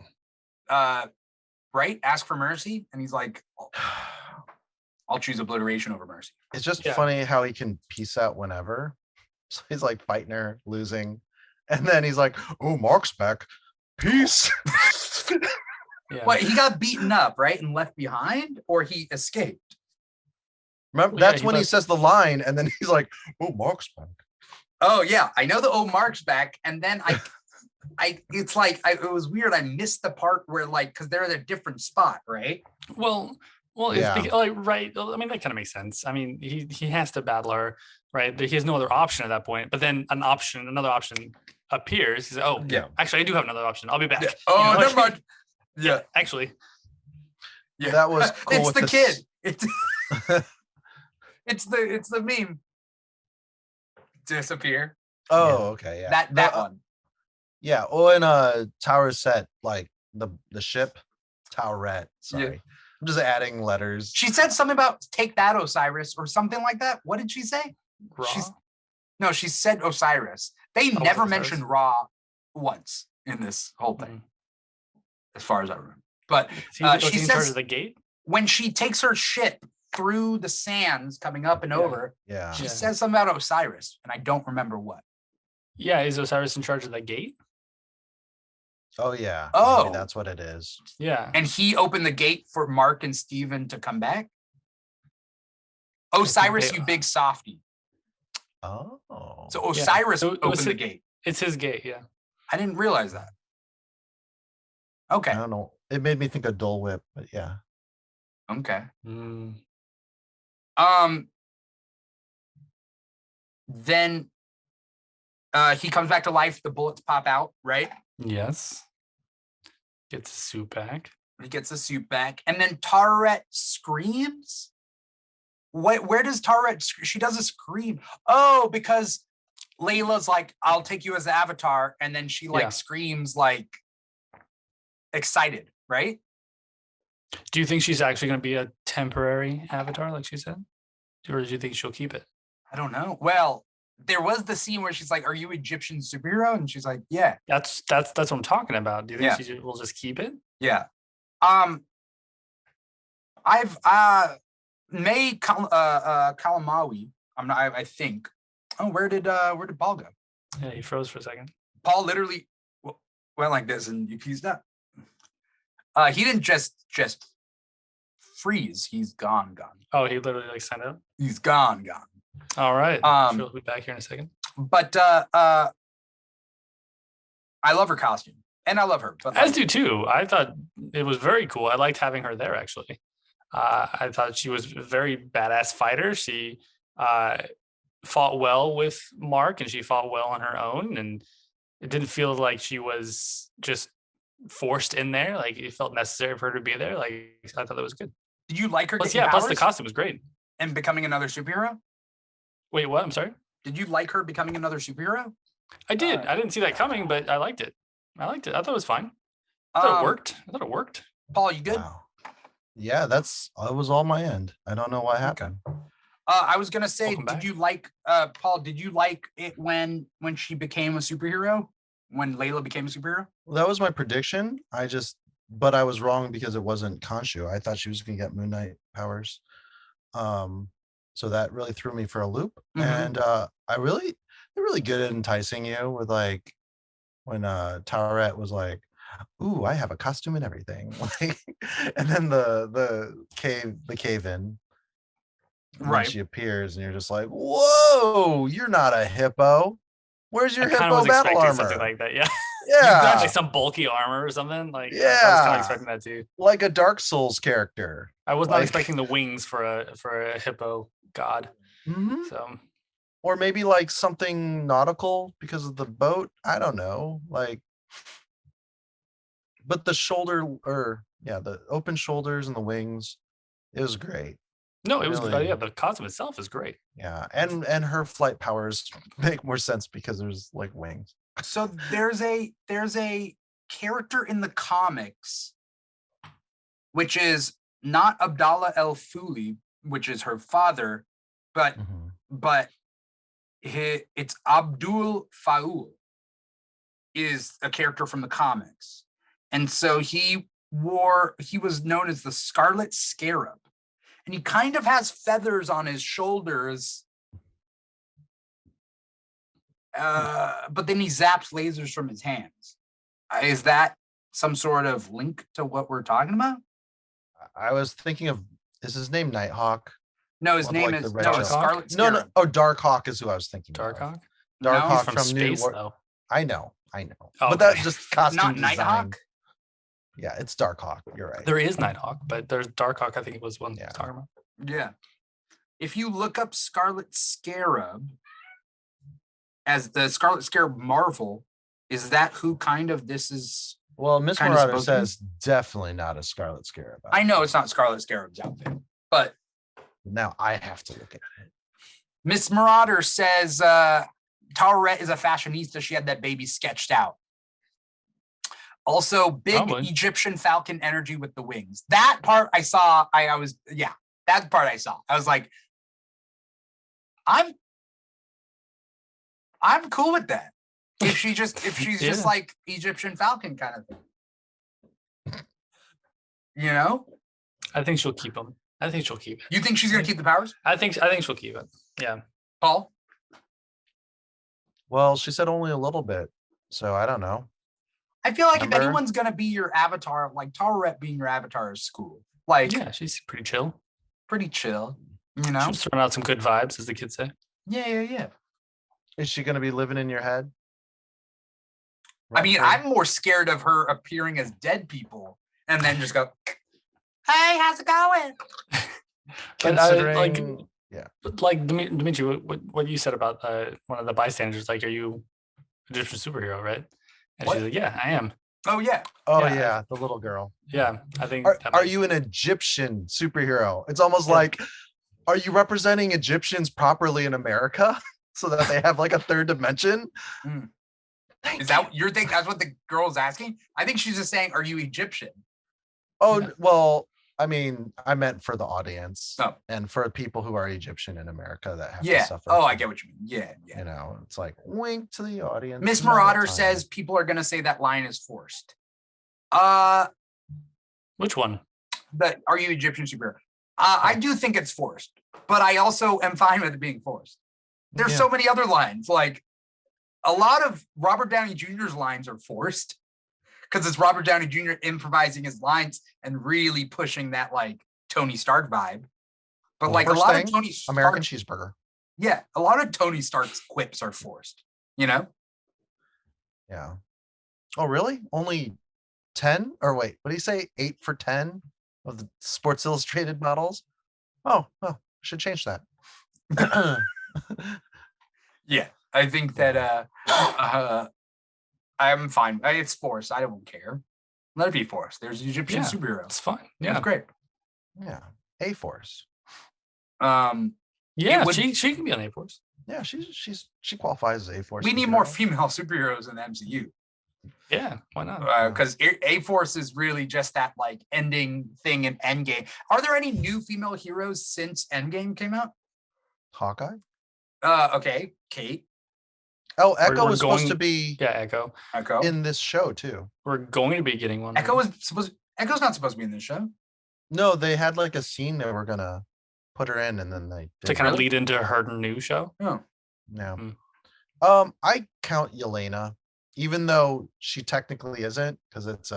right, ask for mercy. And he's like, I'll choose obliteration over mercy. It's just funny how he can peace out whenever. So he's like fighting her, losing. And then he's like, oh, Mark's back. Peace. Yeah. What, he got beaten up, right, and left behind, or he escaped? Remember, that's when he says the line, and then he's like, "Oh, Mark's back." Oh yeah, I know the "Oh, Mark's back," and then it's like it was weird. I missed the part where because they're at a different spot, right? Well, it's right. I mean, that kind of makes sense. I mean, he has to battle her, right? He has no other option at that point. But then another option appears. He's like, "Oh, yeah, actually, I do have another option. I'll be back." Yeah. Oh, never mind. Yeah, actually. Yeah, that was cool. It's the kid. It's It's the meme. Disappear. Oh, okay, yeah. That one. Yeah. Oh, and Tower Set, like the ship, Towerette. Sorry. Yeah. I'm just adding letters. She said something about take that, Osiris, or something like that. What did she say? Raw? She said Osiris. They Oh, never Osiris? mentioned Ra once in this whole thing, as far as I remember. But she in charge of the gate? When she takes her ship through the sands coming up and over, she says something about Osiris, and I don't remember what. Yeah, is Osiris in charge of the gate? Oh yeah. Oh, maybe that's what it is. Yeah. And he opened the gate for Mark and Steven to come back. Osiris, you big softy. Oh. So Osiris opened the gate. It's his gate, yeah. I didn't realize that. Okay. I don't know. It made me think of Dole Whip, but yeah. Okay. Then he comes back to life. The bullets pop out, right? Yes. Gets his suit back. He gets the suit back, and then Taret screams. Where does Taret? She does a scream. Oh, because Layla's like, "I'll take you as the Avatar," and then she screams like excited, right? Do you think she's actually going to be a temporary Avatar, like she said, or do you think she'll keep it? I don't know. Well, there was the scene where she's like, "Are you Egyptian superhero?" And she's like, "Yeah." That's what I'm talking about. Do you think she will just keep it? Yeah. I've May Kalamawi. I think. Oh, where did Paul go? Yeah, he froze for a second. Paul literally went like this, and you pieced up. He didn't just freeze. He's gone. Oh, he literally signed up. He's gone. All right. Sure, we'll be back here in a second. But I love her costume, and I love her. But as do too. I thought it was very cool. I liked having her there. Actually, I thought she was a very badass fighter. She fought well with Mark, and she fought well on her own, and it didn't feel like she was just forced in there. Like it felt necessary for her to be there. Like I thought that was good. Did you like her? Plus the costume was great. And becoming another superhero? Wait, what? I'm sorry? Did you like her becoming another superhero? I did. I didn't see that coming, but I liked it. I thought it was fine. I thought it worked. Paul, you good? Wow. Yeah, that was all my end. I don't know what happened. Okay. I was gonna say, did you like Paul? Did you like it when she became a superhero? When Layla became a superhero? Well, that was my prediction. But I was wrong because it wasn't Khonshu. I thought she was going to get Moon Knight powers. So that really threw me for a loop. And they're really good at enticing you with like when Taret was like, "Ooh, I have a costume and everything," like, and then the cave in, right? She appears, and you're just like, "Whoa, you're not a hippo. Where's your hippo battle armor?" Something like that, yeah. Yeah, like some bulky armor or something. Like, yeah, I was kind of expecting that too. Like a Dark Souls character. I was not expecting the wings for a hippo god. Mm-hmm. So, or maybe like something nautical because of the boat. I don't know. Like, but the the open shoulders and the wings, it was great. No, it was good. Yeah, the costume itself is great. Yeah, and her flight powers make more sense because there's like wings. So there's a character in the comics, which is not Abdallah El Fuli, which is her father, but it's Abdul Faul is a character from the comics, and so he was known as the Scarlet Scarab, and he kind of has feathers on his shoulders. But then he zaps lasers from his hands. Is that some sort of link to what we're talking about? I was thinking of, is his name Nighthawk? No, his name is Scarlet Scarab. No. Oh, Darkhawk is who I was thinking. Darkhawk? Darkhawk from space, though. I know. Oh, but that just costume not design. Nighthawk. Yeah, it's Darkhawk. You're right. There is Nighthawk, but there's Darkhawk. I think it was one talking about. Yeah. If you look up Scarlet Scarab as the Scarlet Scarab Marvel, is that who kind of this is? Well, Miss Marauder says definitely not a Scarlet Scarab. I know it's not Scarlet Scarab's outfit, but Now I have to look at it. Miss Marauder says Taurette is a fashionista. She had that baby sketched out. Also, big Probably. Egyptian falcon energy with the wings. That part I saw. I was that part I saw. I was like, I'm cool with that. If she's just like Egyptian falcon kind of thing. You know? I think she'll keep them. I think she'll keep it. You think she's gonna keep the powers? I think she'll keep it. Yeah. Paul? Well, she said only a little bit, so I don't know. I feel like Remember? if anyone's gonna be your avatar, like Taurette being your avatar is cool. Like, Yeah, she's pretty chill. pretty chill. You know? She's throwing out some good vibes, as the kids say. Yeah. Is she going to be living in your head? I mean, Rent-free? I'm more scared of her appearing as dead people and then just go, hey, how's it going? But considering. like Dimitri, what you said about one of the bystanders, like, are you Egyptian superhero, right? And What? she's like, yeah, I am. Oh, yeah. Oh Yeah. yeah, the little girl. Yeah, I think. Are you an Egyptian superhero? It's almost Yeah. like, are you representing Egyptians properly in America so that they have like a third dimension? Mm. Thank Is that what you're thinking? That's what the girl's asking? I think she's just saying, are you Egyptian? Oh, Yeah. well, I mean, I meant for the audience Oh. and for people who are Egyptian in America that have to Yeah. suffer. Oh, I from, get what you mean. Yeah. You know, it's like wink to the audience. Miss not a Marauder ton. says people are going to say that line is forced. Which one? But are you Egyptian superhero? I do think it's forced, but I also am fine with it being forced. There's Yeah. so many other lines. Like, a lot of Robert Downey Jr.'s lines are forced because it's Robert Downey Jr. improvising his lines and really pushing that like Tony Stark vibe. But Well, like a first lot thing, of Tony Stark, American cheeseburger. yeah, a lot of Tony Stark's quips are forced. You know? Yeah. Oh, really? Only 10? Or wait, what do you say? 8 for 10 of the Sports Illustrated models? Oh, should change that. Yeah, I think that I'm fine. It's forced. I don't care. Let it be forced. There's Egyptian Yeah. superhero. It's fine. Yeah, Yeah, great. Yeah. A-Force. yeah. would- She can be on A Force. Yeah, she qualifies as A-Force. We need more superhero. female superheroes in the MCU Yeah, why not? because A-Force is really just that like ending thing in Endgame. Are there any new female heroes since Endgame came out? Hawkeye. Okay, Kate, Oh, Echo we're was supposed to going- be Yeah, Echo. Echo. in this show too. We're going to be getting one. Echo's not supposed to be in this show. No, they had like a scene they were gonna put her in, and then they to didn't. kind of Really? lead into her new show. Oh, Yeah. Mm. I count Yelena, even though she technically isn't, because it's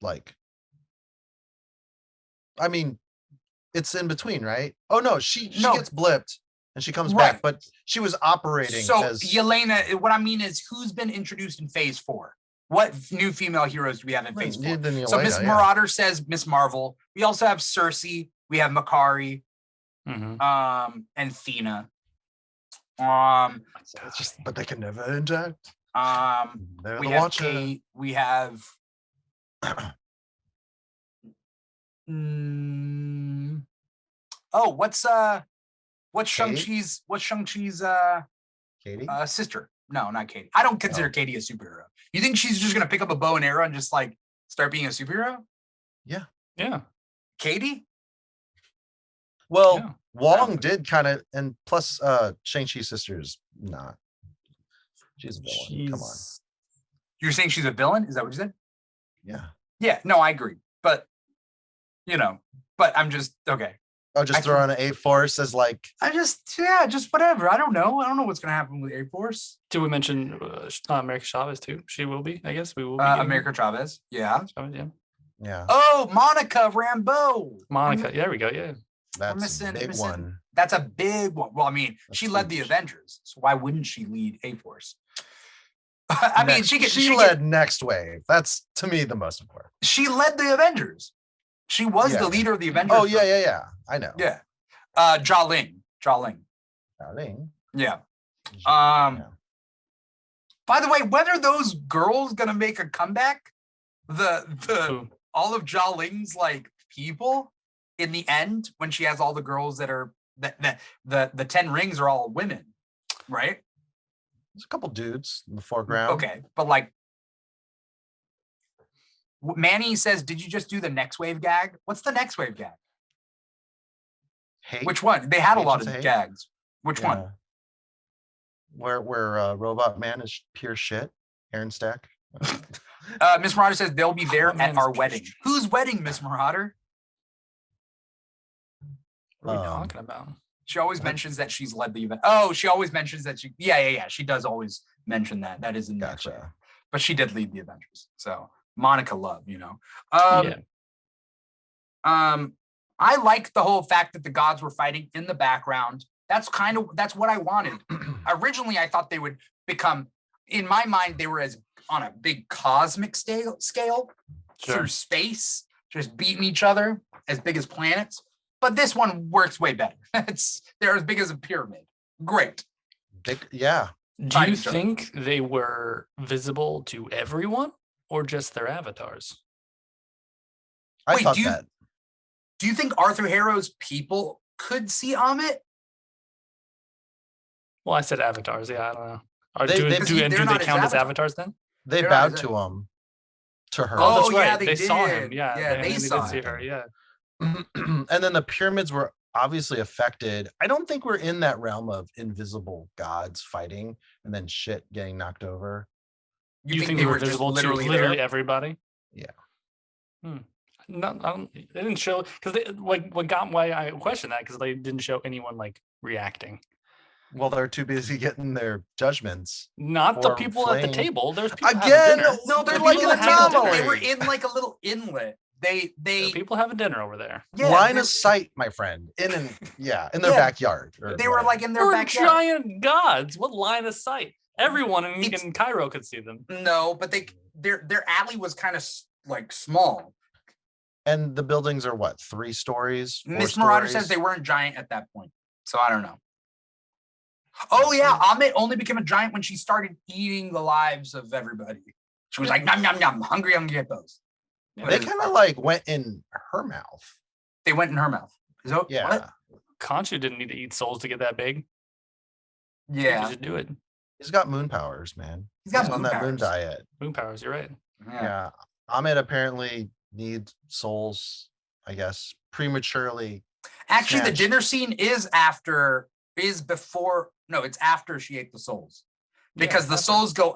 like, I mean, it's in between, right? Oh no, she No. gets blipped and she comes Right. back, but she was operating so as Yelena. What I mean is, who's been introduced in Phase 4? What new female heroes do we have in Phase 4? Than So Yelena, Miss yeah. Marauder says Miss Marvel. We also have Cersei. We have Makari. Mhm. And Thena. It's just, but they can never interact. They're We the have Watcher. Kate. We have. Oh, what's Katie? Shang-Chi's Katie. sister? No, not Katie. I don't consider Oh. Katie a superhero. You think she's just gonna pick up a bow and arrow and just like start being a superhero? Yeah. Katie? Well, Yeah. Wong did kind of, and plus Shang-Chi's sister's not. She's a villain. Come on. You're saying she's a villain? Is that what you said? Yeah. Yeah, no, I agree. But but I'm just okay. Oh, just I throw on an A-Force as like, just whatever. I don't know what's gonna happen with A-Force. Did we mention America Chavez too? She will be. I guess we will be. getting America Chavez. Yeah. Chavez, yeah. yeah, Oh, Monica Rambeau. Monica. Yeah, there we go. Yeah. that's missing- a big missing- one. That's a big one. Well, I mean, That's she led the huge. Avengers, so why wouldn't she lead A-Force? I mean, She led Next Wave. That's to me the most important. she led the Avengers. She was Yeah. the leader of the Avengers. Oh yeah. I know. Yeah. Jia Ling. Darling. Yeah. Yeah. By the way, whether those girls gonna make a comeback, the Who? all of Jia Ling's like people, in the end when she has all the girls that are the 10 rings are all women, right? There's a couple dudes in the foreground. Okay, but like Manny says, did you just do the next wave gag? What's the next wave gag? Hate. Which one? They had a lot Agents of of Hate? gags. Which one? Where Robot Man is pure shit. Aaron Stack. Miss Marauder says they'll be there Robot Man at is our pure wedding. shit. Whose wedding, Miss Marauder? What are we talking about? She always mentions that she's led the event. Oh, she always mentions that she. Yeah. She does always mention that. That is in Gotcha. there. But she did lead the Avengers. So Monica Love, Yeah. I like the whole fact that the gods were fighting in the background. That's what I wanted. Originally, I thought they would become, in my mind, they were as on a big cosmic scale through space, just beating each other as big as planets. But this one works way better. They're as big as a pyramid. Great. Yeah. Do you think they were visible to everyone or just their avatars? I thought that. Do you think Arthur Harrow's people could see Amit? Well, I said avatars. Yeah, I don't know. They're Do not they his count as avatar. avatars then? They They're bowed not to her. Oh, that's yeah, right. They saw him. did. Yeah, they saw did see him. her. Yeah. And then the pyramids were obviously affected. I don't think we're in that realm of invisible gods fighting and then shit getting knocked over. You think they were visible to literally there? everybody? Yeah. No, they didn't show, because why I question that, because they didn't show anyone like reacting. Well, they're too busy getting their judgments. Not the Or people at the flaying. table. There's people Again, having dinner. No, they're The like people an having dinner. anomaly. They were in like a little inlet. They People having dinner over there. Line of sight, my friend. In their backyard. They were like in their They're backyard. giant gods. What line of sight? Everyone in Cairo could see them. No, but their alley was kind of like small. And the buildings are what, 3 stories? Miss Marauder says they weren't giant at that point. So I don't know. Oh yeah, Amit only became a giant when she started eating the lives of everybody. She was like, nom, nom, nom, hungry hippos. They kind of like went in her mouth. They went in her mouth. Yeah. What? Khonshu didn't need to eat souls to get that big. Yeah. He just do it. He's got moon powers, man. He's got on moon that moon powers. diet. Moon powers, you're right. Yeah. Amit apparently needs souls, I guess, prematurely. Actually, the snatched. dinner scene is before. No, it's after she ate the souls. Because the souls go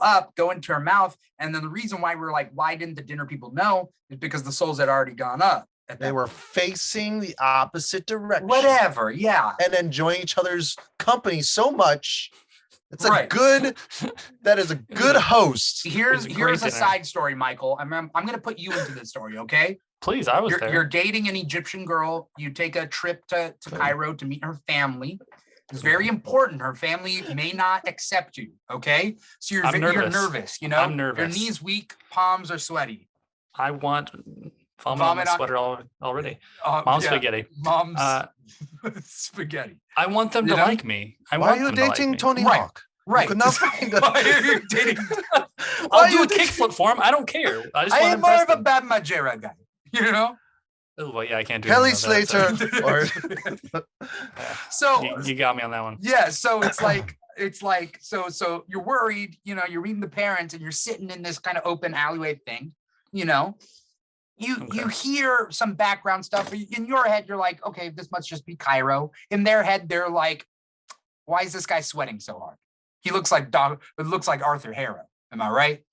into her mouth. And then the reason why we're like, why didn't the dinner people know? Is because the souls had already gone up. They were facing the opposite direction. Whatever, yeah. And enjoying each other's company so much. It's Right. that is a good host. Here's great a dinner. side story, Michael. I'm going to put you into this story, okay? Please, I was there. You're dating an Egyptian girl. You take a trip to Cairo to meet her family. It's very important. Her family may not accept you, okay? So you're nervous, you know? I'm nervous. Your knees weak, palms are sweaty. I want vomit on Vomit my on- sweater already. Mom's Spaghetti. Mom's spaghetti. I want them to like me. Why are you dating Tony Right. Hawk? Right. You could not find Why are you dating? I'll do a kickflip for him. I don't care. I just I want am to more impress of a them. Bam Margera guy, you know? Oh, well, yeah, I can't do Kelly anything about Slater. that, Or So you got me on that one. yeah, so it's like so you're worried, you know, you're reading the parents and you're sitting in this kind of open alleyway thing, you know. You hear some background stuff in your head. You're like, okay, this must just be Cairo. In their head, they're like, why is this guy sweating so hard? He looks like it looks like Arthur Harrow. Am I right?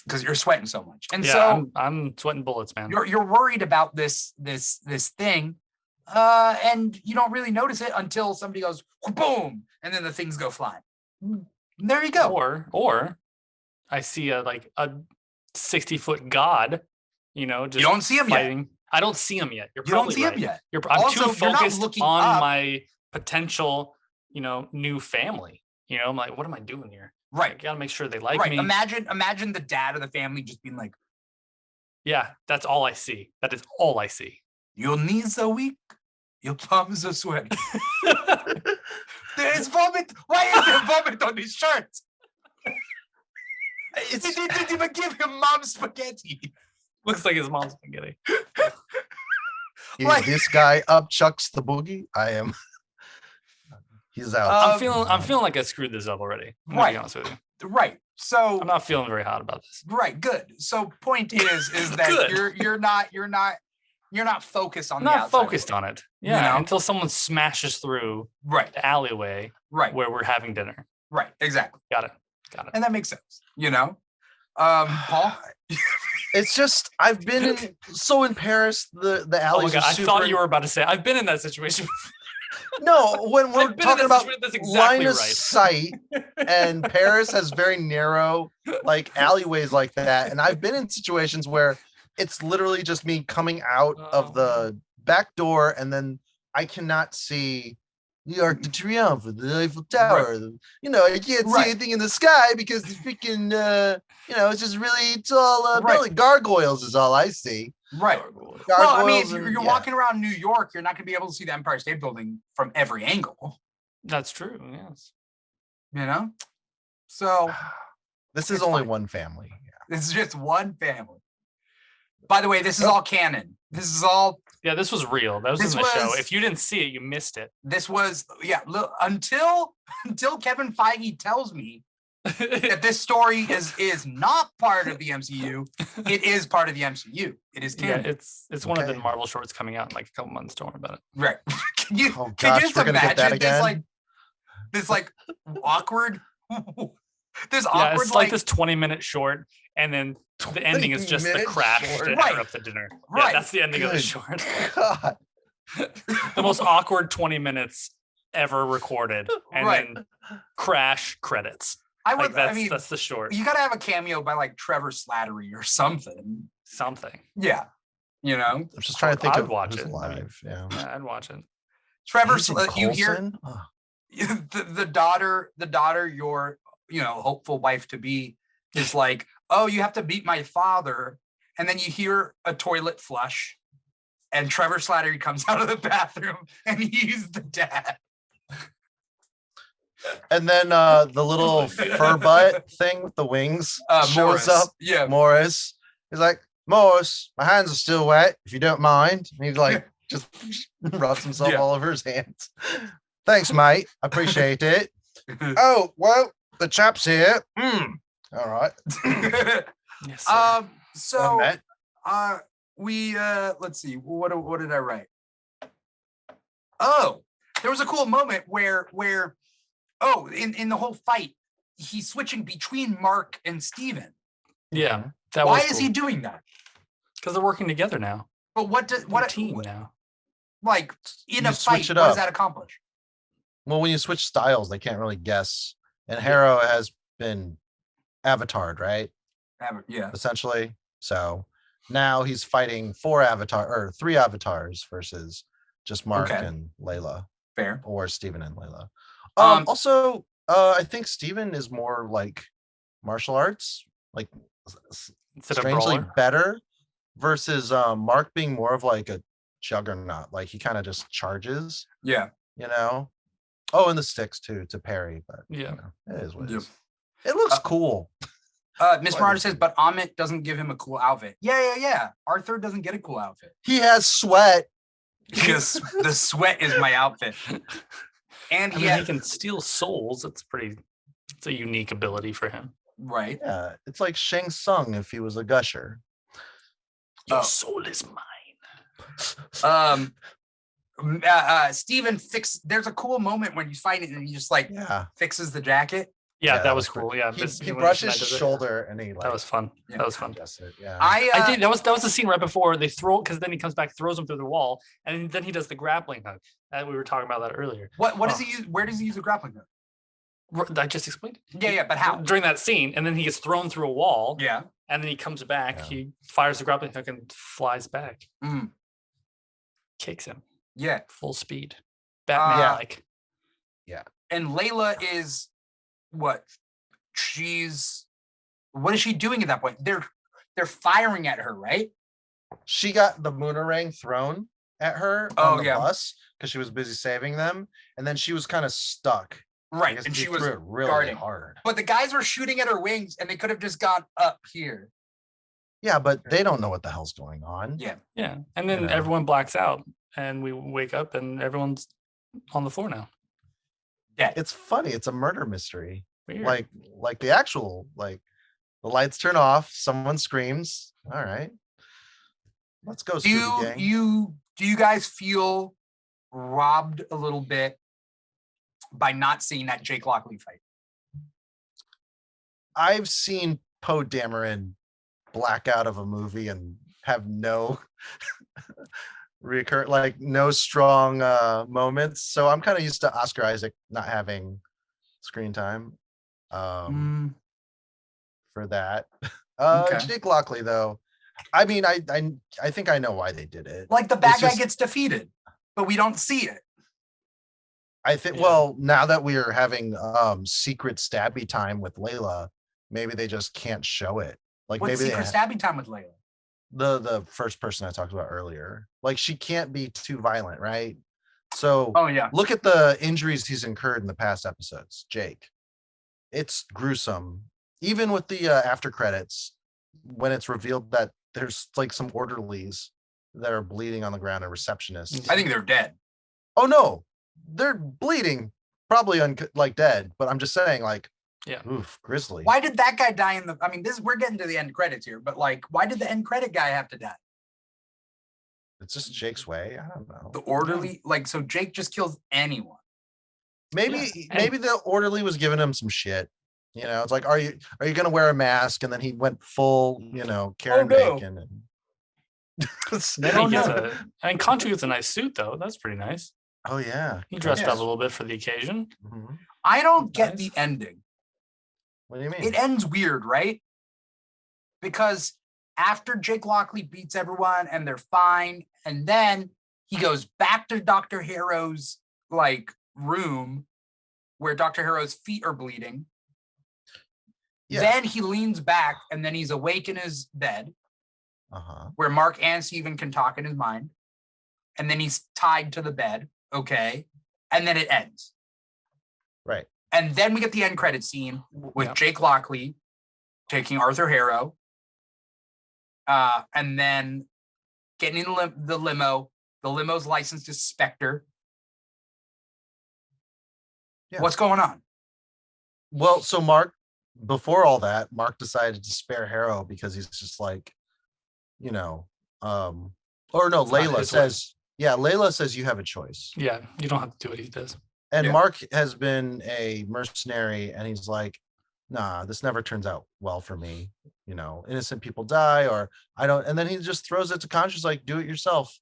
Because you're sweating so much. And Yeah, so I'm sweating bullets, man. you're worried about this thing, and you don't really notice it until somebody goes boom, and then the things go flying. There you go. Or I see a 60-foot god, you know, just You don't see him yet. fighting. I don't see him yet. You're You don't probably see him right. yet. I'm Also, too you're not focused looking on up. my potential, you know, new family. You know, I'm like, what am I doing here? I Right. gotta make sure they like Right. me. Imagine the dad of the family just being like, Yeah, that's all I see. That is all I see. your knees are weak, your palms are sweaty. There is vomit. Why is there vomit on his shirt? He didn't even give him mom's spaghetti. Looks like his mom's spaghetti. Like- this guy up chucks the boogie. He's out. I'm feeling like I screwed this up already. I'm gonna Right. be honest with you. Right. So I'm not feeling very hot about this. right, good. So point is that Good. you're not focused on I'm the not outside focused world. on it. Yeah, know? until someone smashes through Right. the alleyway Right. where we're having dinner. Right. Exactly. Got it. And that makes sense, Paul? It's just I've been in Paris. The Oh my alleys god! are I super. thought you were about to say I've been in that situation. No, when we're I've been in talking that about situation, that's exactly line of right. sight, and Paris has very narrow like alleyways like that, and I've been in situations where it's literally just me coming out of the back door, and then I cannot see the Arc de Triomphe, the Eiffel Tower. I can't see anything in the sky because the freaking, it's just really tall building. Gargoyles is all I see. Right. Gargoyles Well, I mean, if and- you're walking around New York, you're not going to be able to see the Empire State Building from every angle. That's true. Yes. So This is It's only fine. one family. this is just one family. By the way, this is all canon. This is all. Yeah, this was real. That was This in the show. was- If you didn't see it, you missed it. This was look, until Kevin Feige tells me that this story is not part of the MCU. It is part of the MCU. It is Yeah, canon. it's one of the Okay. Marvel shorts coming out in like a couple months. Don't worry about it. Right. Can you Oh, can gosh, you just we're gonna get that imagine this again? this awkward this Yeah, awkward it's like this 20-minute short, and then the ending is just the 20-minute crash short. to Right. interrupt the dinner. Right. Yeah, that's the ending of the Good. short. God. The most awkward 20 minutes ever recorded, and Right. then crash credits. I Like would that's the short. you gotta have a cameo by like Trevor Slattery or something. Something. Yeah. I'm just trying to think I'd of watch who's it. alive. Yeah. Yeah, I'd watch it. Trevor Jason you hear Coulson? Oh, the daughter your hopeful wife to be is like, oh, you have to beat my father, and then you hear a toilet flush and Trevor Slattery comes out of the bathroom and he's the dad. And then the little fur butt thing with the wings shows Morris. up. Yeah. Morris. He's like, Morris, my hands are still wet, if you don't mind. And he's like, just rubs himself Yeah. all over his hands. Thanks, mate. I appreciate it. Oh, well, the chap's here. All right. Yes. Sir. So Met. we let's see, what did I write? Oh, there was a cool moment where in the whole fight he's switching between Mark and Steven. Yeah. That Why was is he doing that? Because they're working together now. But what does What what a team now. like in You a switch fight? it What does up. that accomplish? Well, when you switch styles, they can't really guess. And Harrow has been avatared, right? Yeah. Essentially. So now he's fighting three avatars versus just Mark Okay. and Layla, Fair. or Steven and Layla. Um, Also, I think Steven is more like martial arts, like Instead of strangely brawler. better, versus Mark being more of like a juggernaut. Like he kind of just charges, Yeah. Oh, and the sticks too to parry, but Yeah. it is what it Yep. is. It looks cool. Miss What Marta is says, it? but Amit doesn't give him a cool outfit. Yeah. Arthur doesn't get a cool outfit. He has sweat. Because the sweat is my outfit. And I he mean, had, he can steal souls. It's a unique ability for him. right. Yeah, it's like Shang Tsung if he was a gusher. Your Oh. soul is mine. Steven there's a cool moment when you find it and he just like Yeah, fixes the jacket. Yeah, that was great. cool. Yeah, he when brushes Shania his does it. shoulder and he like That was fun. Yeah. That was fun. adjusts it. Yeah, I think that was the scene right before they throw, because then he comes back, throws him through the wall, and then he does the grappling hook. And we were talking about that earlier. What does he use? Where does he use the grappling hook? I just explained it. Yeah, but how? During that scene, and then he gets thrown through a wall, Yeah. and then he comes back, Yeah. he fires the grappling hook and flies back, Mm, kicks him yeah. full speed, Batman like. And Layla is what? What is she doing at that point? They're firing at her, right? she got the boomerang thrown at her Oh, on the yeah. bus because she was busy saving them, and then she was kind of stuck. I Right. guess And he she was threw it really guarding. hard. But the guys were shooting at her wings and they could have just gone up here. Yeah, but they don't know what the hell's going on. Yeah. Yeah. And then everyone blacks out and we wake up and everyone's on the floor now. Yeah. It's funny. It's a murder mystery. Weird. Like the actual, like the lights turn off, someone screams. All right. Let's go, Scooby Gang. Do you guys feel robbed a little bit by not seeing that Jake Lockley fight? I've seen Poe Dameron black out of a movie and have no no strong moments. So I'm kind of used to Oscar Isaac not having screen time for that. Okay. Jake Lockley, though, I mean, I think I know why they did it. Like the bad guy gets defeated, but we don't see it. I think, well, now that we are having secret stabby time with Layla, maybe they just can't show it. Like What's maybe secret stabby time with Layla? The first person I talked about earlier. Like she can't be too violent, right? So look at the injuries he's incurred in the past episodes, Jake. It's gruesome. Even with the after credits, when it's revealed that there's like some orderlies that are bleeding on the ground and receptionists. I think they're dead. Oh no, they're bleeding, probably like dead. But I'm just saying, like, oof, grisly. Why did that guy die in the? I mean, we're getting to the end credits here, but like, why did the end credit guy have to die? It's just Jake's way. I don't know. The orderly, like, so Jake just kills anyone. Maybe the orderly was giving him some shit. You know, it's like, are you gonna wear a mask? And then he went full, Karen Bacon. And Conchu gets a nice suit though. That's pretty nice. Oh yeah, he dressed up a little bit for the occasion. Mm-hmm. I don't get the ending. What do you mean? It ends weird, right? Because after Jake Lockley beats everyone and they're fine, and then he goes back to Dr. Harrow's like room where Dr. Harrow's feet are bleeding. Yeah. Then he leans back and then he's awake in his bed where Mark and Steven can talk in his mind. And then he's tied to the bed. Okay. And then it ends. Right. And then we get the end credit scene with Jake Lockley taking Arthur Harrow. And then getting in the limo. The limo's licensed to Spectre. Yeah. What's going on? Well, so Mark, before all that, Mark decided to spare Harrow because he's just like, Layla says, Layla says you have a choice. Yeah, you don't have to do what he does. And Mark has been a mercenary and he's like, nah, this never turns out well for me. Innocent people die or I don't. And then he just throws it to Conchu's like, do it yourself.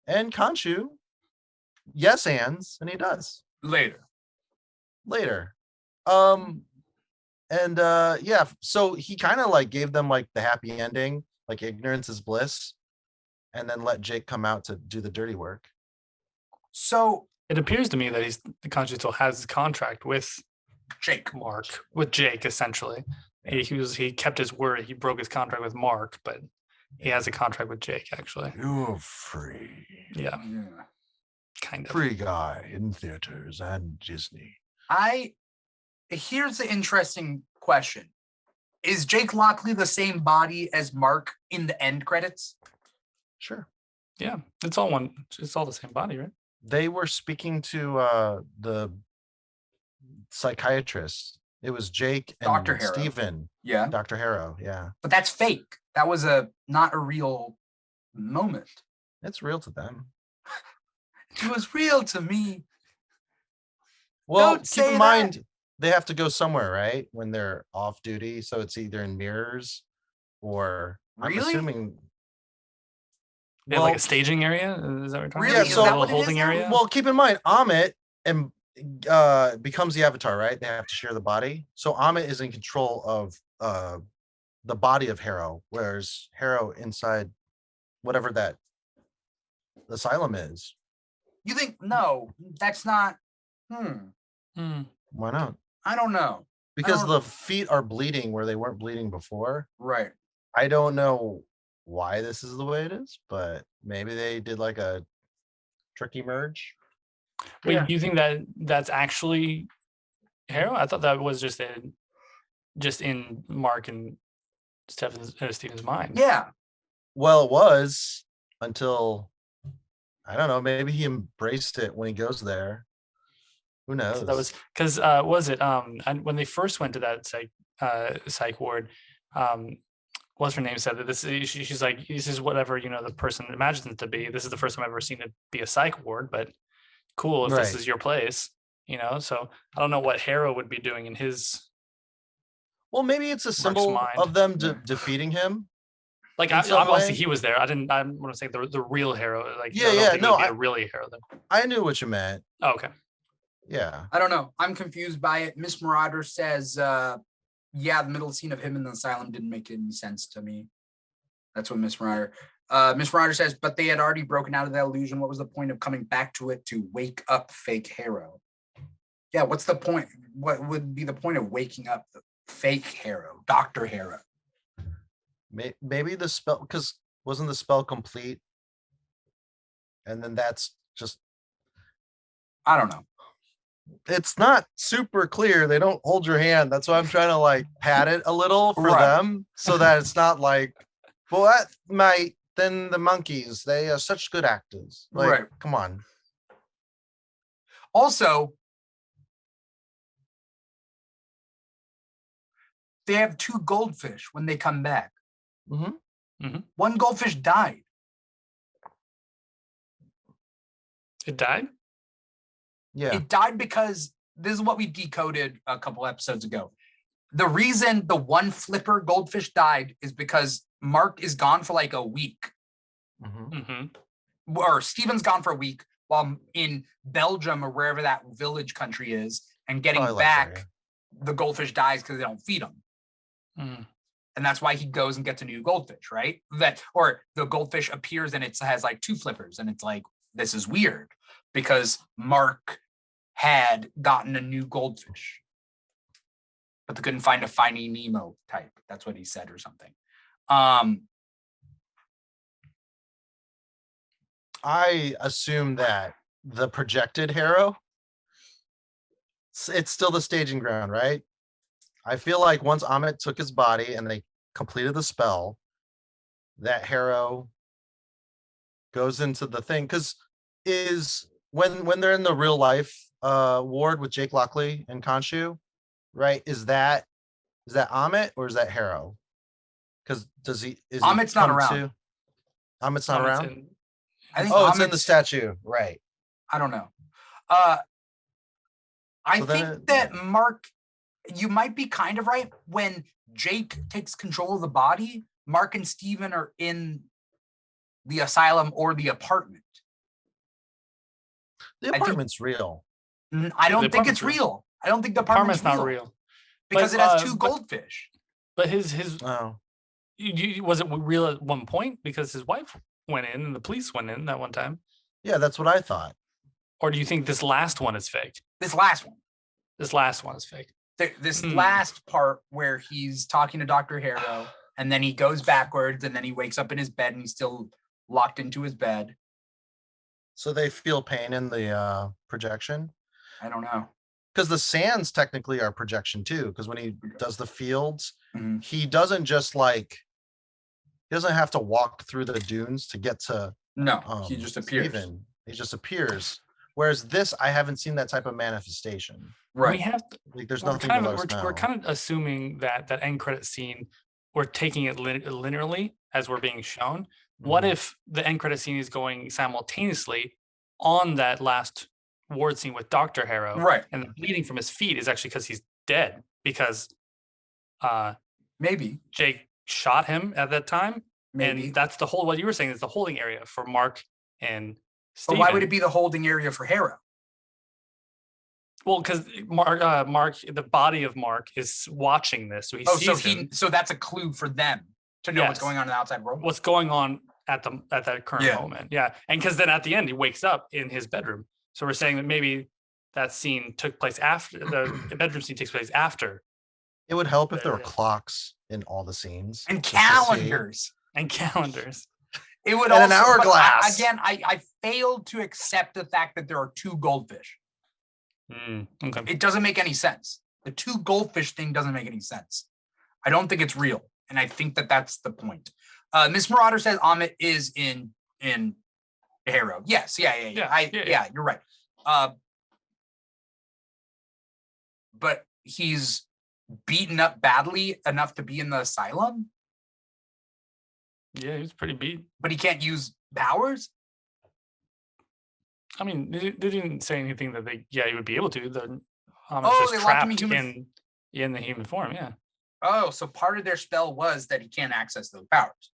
And Conchu, yes, hands, and he does. Later. So he kind of like gave them like the happy ending, like ignorance is bliss, and then let Jake come out to do the dirty work. So it appears to me that Conchu still has his contract with Jake essentially. He kept his word. He broke his contract with Mark, but he has a contract with Jake actually. You're free. Yeah. Kind of free guy in theaters and Disney. Here's the interesting question. Is Jake Lockley the same body as Mark in the end credits? Sure. Yeah. It's all the same body, right? They were speaking to the psychiatrist. It was Jake and Dr. Harrow. Steven. Yeah. Dr. Harrow, yeah. But that's fake. That was not a real moment. It's real to them. It was real to me. Well, keep in mind, they have to go somewhere, right? When they're off duty. So it's either in mirrors or I'm assuming. They have like a staging area? Is that what you're talking really? about? Yeah, so a little holding area? Well, keep in mind, Amit becomes the Avatar, right? They have to share the body. So Amit is in control of the body of Harrow, whereas Harrow inside whatever that asylum is. You think no, that's not Why not? I don't know. Because the feet are bleeding where they weren't bleeding before. Right. I don't know why this is the way it is, but maybe they did like a tricky merge. Wait, you think that's actually Harrow? I thought that was just in Mark and Steven's mind. Yeah. Well, it was until I don't know. Maybe he embraced it when he goes there. Who knows? So that was because and when they first went to that psych ward, what's her name said that she's like, this is whatever the person imagines it to be. This is the first time I've ever seen it be a psych ward, but cool if this is your place, So I don't know what Harrow would be doing in his. Well, maybe it's a symbol of them defeating him. Like obviously he was there. I'm going to say the real Harrow. Like a really Harrow. I knew what you meant. Oh, okay. Yeah. I don't know. I'm confused by it. Miss Marauder says, the middle scene of him in the asylum didn't make any sense to me. That's what Miss Marauder. Miss Marauder says, but they had already broken out of that illusion. What was the point of coming back to it to wake up fake Harrow? Yeah, what's the point? What would be the point of waking up the fake Harrow, Dr. Harrow? Maybe the spell, because wasn't the spell complete? And then that's just, I don't know. It's not super clear. They don't hold your hand. That's why I'm trying to like pat it a little for them so that it's not like, well, that might, then the monkeys, they are such good actors. Like, come on. Also, they have 2 goldfish when they come back. Mm-hmm. Mm-hmm. 1 goldfish died. It died? Yeah. It died because this is what we decoded a couple episodes ago. The reason the 1 flipper goldfish died is because Mark is gone for like a week. Mm-hmm. Mm-hmm. Or Steven's gone for a week while in Belgium or wherever that village country is, and getting back, the goldfish dies because they don't feed them. Mm. And that's why he goes and gets a new goldfish, right? Or the goldfish appears and it has like 2 flippers, and it's like, this is weird because Mark had gotten a new goldfish, but they couldn't find a Finding Nemo type. That's what he said or something. I assume that the projected Harrow, it's still the staging ground, right? I feel like once Amit took his body and they completed the spell, that Harrow goes into the thing. Because when they're in the real life ward with Jake Lockley and Khonshu, right? Is that Amit or is that Harrow? Because Amit's not around. Amit's not around? I think it's in the statue, right? I don't know. I think that Mark, you might be kind of right. When Jake takes control of the body, Mark and Steven are in the asylum or the apartment. The apartment's real. I don't think it's real. I don't think the apartment's not real. Because it has 2 goldfish. But his was it real at one point because his wife went in and the police went in that one time? Yeah, that's what I thought. Or do you think this last one is fake? This last one is fake. This last part where he's talking to Dr. Harrow and then he goes backwards and then he wakes up in his bed and he's still locked into his bed. So they feel pain in the projection? I don't know. Because the sands technically are projection too. Because when he does the fields, he doesn't just like, he doesn't have to walk through the dunes to get to. No, he just appears. Steven. He just appears. Whereas this, I haven't seen that type of manifestation. Right. We have like, there's nothing to let us know. We're kind of assuming that end credit scene, we're taking it linearly as we're being shown. What if the end credit scene is going simultaneously on that last ward scene with Dr. Harrow? Right. And the bleeding from his feet is actually because he's dead because maybe Jake shot him at that time. Maybe. And that's what you were saying is the holding area for Mark and Steven. But why would it be the holding area for Harrow? Well, because Mark, the body of Mark is watching this, so he sees him. So that's a clue for them to know what's going on in the outside world. What's going on at that current moment? Yeah, and because then at the end he wakes up in his bedroom. So we're saying that maybe that scene took place after the bedroom scene takes place after. It would help if there were clocks in all the scenes and calendars. It would also, an hourglass. Again, I failed to accept the fact that there are 2 goldfish. Okay. It doesn't make any sense. The 2 goldfish thing doesn't make any sense. I don't think it's real. And I think that that's the point. Miss Marauder says Amit is in Harrow. Yes, yeah, you're right. But he's beaten up badly enough to be in the asylum. Yeah, he was pretty beat. But he can't use powers? I mean, they didn't say anything that he would be able to. The Amit's just trapped in the human form, yeah. Oh, so part of their spell was that he can't access those powers.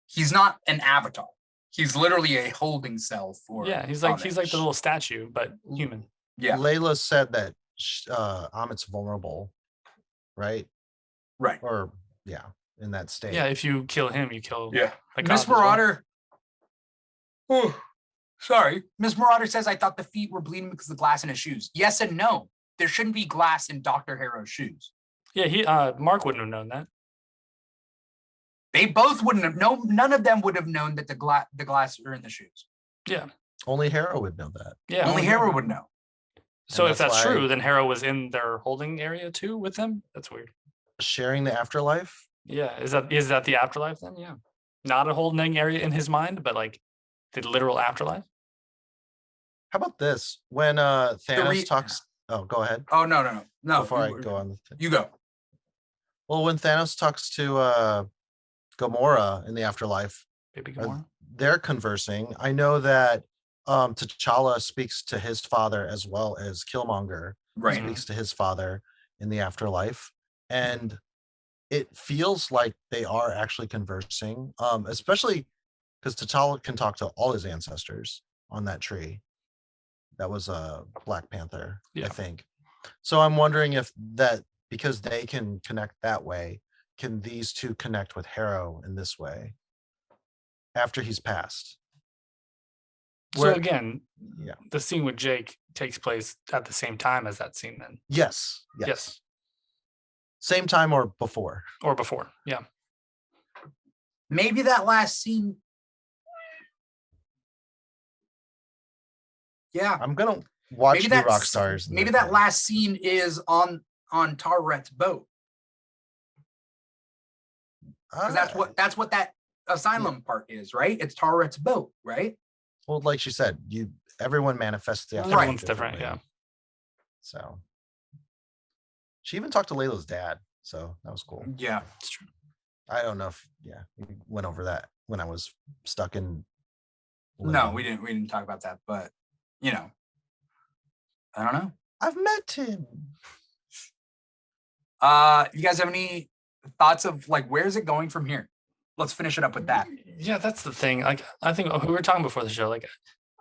He's not an avatar. He's literally a holding cell for. Yeah, he's like the little statue, but human. Yeah. Layla said that Amit's vulnerable, right? Right. Or in that state. Yeah, if you kill him, you kill. Yeah. Miss Marauder. Oh, sorry. Miss Marauder says, I thought the feet were bleeding because of the glass in his shoes. Yes and no. There shouldn't be glass in Dr. Harrow's shoes. Yeah, Mark wouldn't have known that. They both wouldn't have known. None of them would have known that the glass are in the shoes. Yeah. Only Harrow would know that. Yeah. Only Harrow would know. So if that's true, then Harrow was in their holding area too with them? That's weird. Sharing the afterlife? Yeah. Is that the afterlife then? Yeah. Not a holding area in his mind, but like the literal afterlife? How about this? When Thanos talks. Oh, go ahead. Oh, no. Before I go on. You go. Well, when Thanos talks to Gamora in the afterlife, Baby Gamora, they're conversing. I know that T'Challa speaks to his father as well as Killmonger speaks to his father in the afterlife. And it feels like they are actually conversing, especially because T'Challa can talk to all his ancestors on that tree. That was a Black Panther, I think. So I'm wondering if that, because they can connect that way, can these two connect with Harrow in this way after he's passed? So again, the scene with Jake takes place at the same time as that scene then? Yes. Same time or before? Or before, yeah. Maybe that last scene. Yeah. I'm going to watch the Rockstars. Maybe that last scene is on Tarret's boat. That's what that asylum part is, right? It's Tarret's boat, right? Well, like she said, everyone manifests the afterlife. Everyone's different, yeah. So she even talked to Layla's dad, so that was cool. Yeah, it's true. I don't know if we went over that when I was stuck in. No, we didn't talk about that, but I don't know. I've met him. You guys have any thoughts of like where's it going from here? Let's finish it up with that. Yeah, that's the thing. Like, I think we were talking before the show. Like,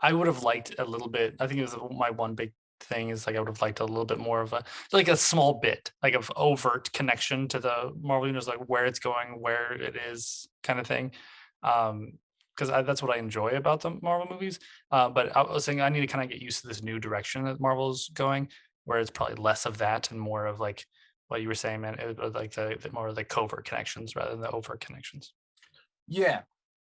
I would have liked a little bit. I think it was my one big thing is like I would have liked a little bit more of a small bit like of overt connection to the Marvel universe, like where it's going, where it is, kind of thing. Because that's what I enjoy about the Marvel movies. But I was saying I need to kind of get used to this new direction that Marvel's going, where it's probably less of that and more of like what you were saying, man. It was like the more of the covert connections rather than the overt connections. Yeah.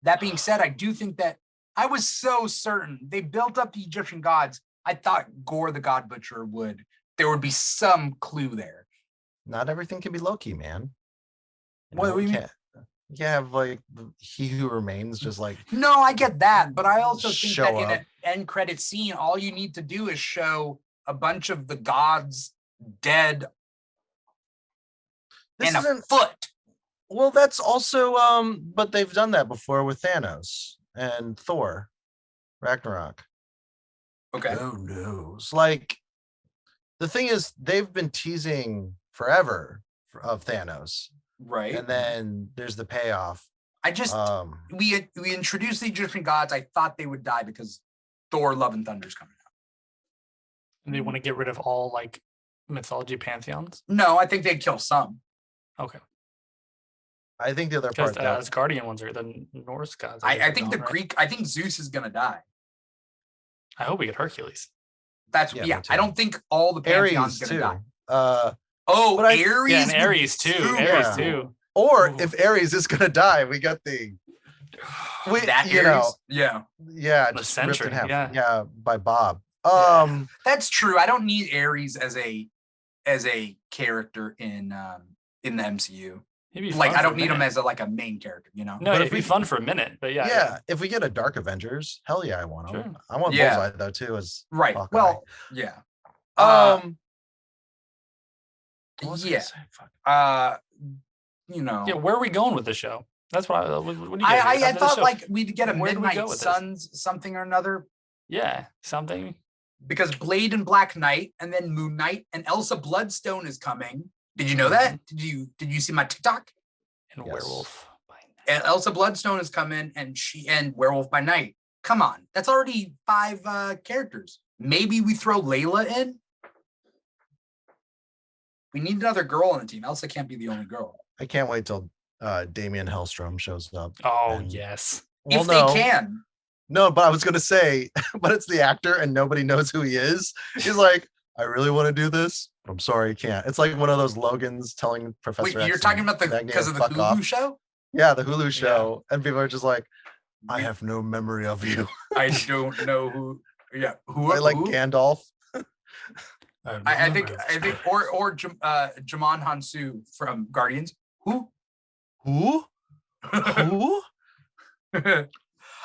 That being said, I do think that I was so certain they built up the Egyptian gods. I thought Gore the God Butcher there would be some clue there. Not everything can be Loki, man. What do you mean? You have like He Who Remains, just like. No, I get that, but I also think that in an end credit scene, all you need to do is show a bunch of the gods dead and a foot. Well, that's also but they've done that before with Thanos and Thor Ragnarok. Okay. Who knows? Like, the thing is, they've been teasing forever of Thanos, right? And then there's the payoff. I just we introduced the Egyptian gods. I thought they would die because Thor: Love and Thunder is coming out, and they want to get rid of all like mythology pantheons. No, I think they'd kill some. Okay. I think the other part, the Asgardian ones are the Norse gods. I think the Greek. I think Zeus is gonna die. I hope we get Hercules. That's I don't think all the pantheons Ares gonna too. die. Ares. Yeah, and Ares too. Ares too. Or if Ares is gonna die, we got the. The Century. Yeah, by Bob. That's true. I don't need Ares as a character in the MCU. Like I don't need him as a main character, you know. No, But it'd be fun for a minute, but yeah, if we get a Dark Avengers, hell yeah, I want him. Sure. I want Bullseye though too as right. Hawkeye. Well, yeah. What was I Yeah. gonna say? Fuck. You know. Yeah, where are we going with the show? That's what what do you I thought like we'd get a Where do we go Midnight with this? Suns something or another. Yeah, something. Because Blade and Black Knight and then Moon Knight and Elsa Bloodstone is coming. Did you know that? Did you see my TikTok? And Werewolf by Night. And Elsa Bloodstone is coming and Werewolf by Night. Come on. That's already 5 characters. Maybe we throw Layla in. We need another girl on the team. Elsa can't be the only girl. I can't wait till Damian Hellstrom shows up. Oh, yes. If they can. No, but I was gonna say, but it's the actor and nobody knows who he is. He's like, I really want to do this, but I'm sorry, I can't. It's like one of those Logans telling Professor Wait, X you're talking about because of the Hulu show? Yeah, the Hulu show. And people are just like, I have no memory of you. I don't know who. Yeah, who? I like who? Gandalf. I think or Jamon Hansu from Guardians. Who? Who?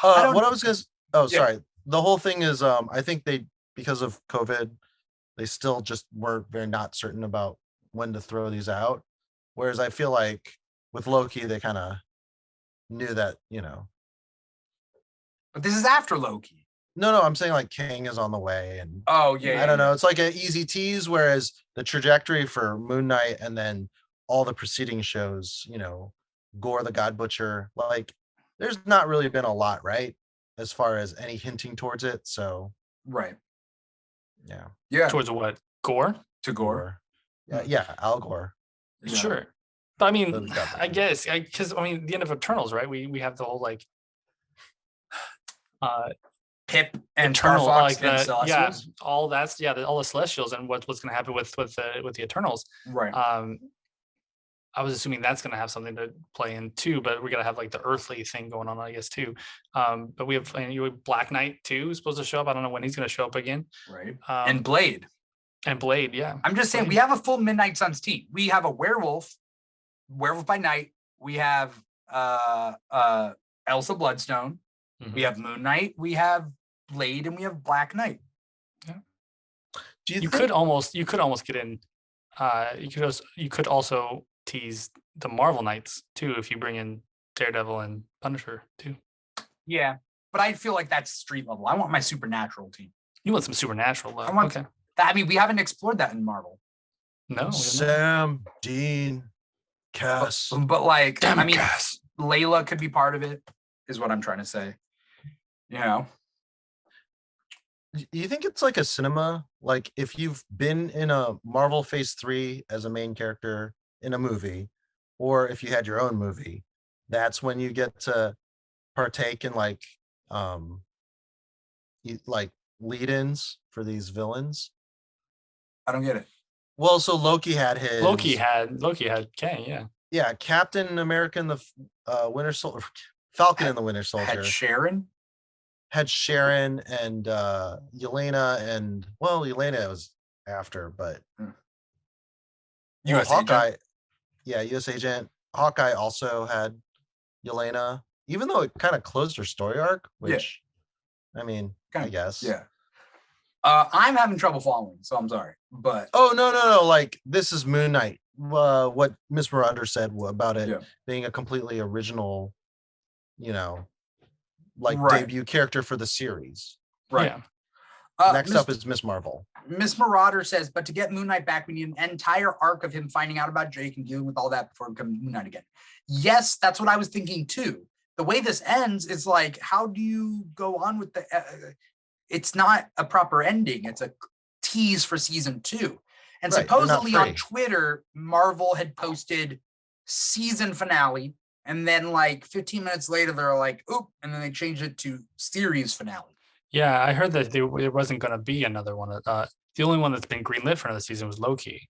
I what I was gonna sorry. The whole thing is I think they, because of COVID, they still just were very not certain about when to throw these out. Whereas I feel like with Loki, they kind of knew that, But this is after Loki. No, I'm saying like King is on the way, and I don't know. It's like an easy tease, whereas the trajectory for Moon Knight and then all the preceding shows, Gore the God Butcher, like there's not really been a lot, right? As far as any hinting towards it. So right. Yeah. Towards what? Gore? To Gore. Yeah, Al Gore. Yeah. Sure. But I mean, The God I guess because the end of Eternals, right? We have the whole like Pip and Eternal, Starfox like and the, Celestials. all the Celestials and what's going to happen with the Eternals. Right. I was assuming that's going to have something to play in too, but we're going to have like the earthly thing going on, I guess, too. But we have Black Knight too, who's supposed to show up. I don't know when he's going to show up again. Right. And Blade. Yeah. I'm just saying, we have a full Midnight Suns team. We have a Werewolf by Night. We have Elsa Bloodstone. Mm-hmm. We have Moon Knight. We have Blade, and we have Black Knight. Yeah. You could almost get in. You could also tease the Marvel Knights too if you bring in Daredevil and Punisher too. Yeah, but I feel like that's street level. I want my supernatural team. You want some supernatural love. I want that. I mean, we haven't explored that in Marvel. No. Sam, Dean, Cass. But like, Damn it, Cass. Layla could be part of it, is what I'm trying to say. You think it's like a cinema? Like if you've been in a Marvel Phase 3 as a main character in a movie, or if you had your own movie, that's when you get to partake in like lead-ins for these villains. I don't get it. Well, so Loki had his. Loki had Kang, yeah. Yeah, Captain America and the Winter Soldier, Falcon and the Winter Soldier had Sharon and Yelena, and Yelena was after, but US Hawkeye, Agent. Yeah, US Agent. Hawkeye also had Yelena, even though it kind of closed her story arc, which I mean, I guess. Yeah. I'm having trouble following, so I'm sorry. But no. Like this is Moon Knight. What Miss Marauder said about it being a completely original, debut character for the series. Right. Yeah. Next up is Miss Marvel. Miss Marauder says, but to get Moon Knight back, we need an entire arc of him finding out about Jake and dealing with all that before becoming Moon Knight again. Yes, that's what I was thinking too. The way this ends is like, how do you go on with the? It's not a proper ending. It's a tease for season 2. And supposedly on Twitter, Marvel had posted season finale. And then like 15 minutes later, they're like, oop. And then they changed it to series finale. Yeah, I heard that there wasn't going to be another one. The only one that's been greenlit for another season was Loki.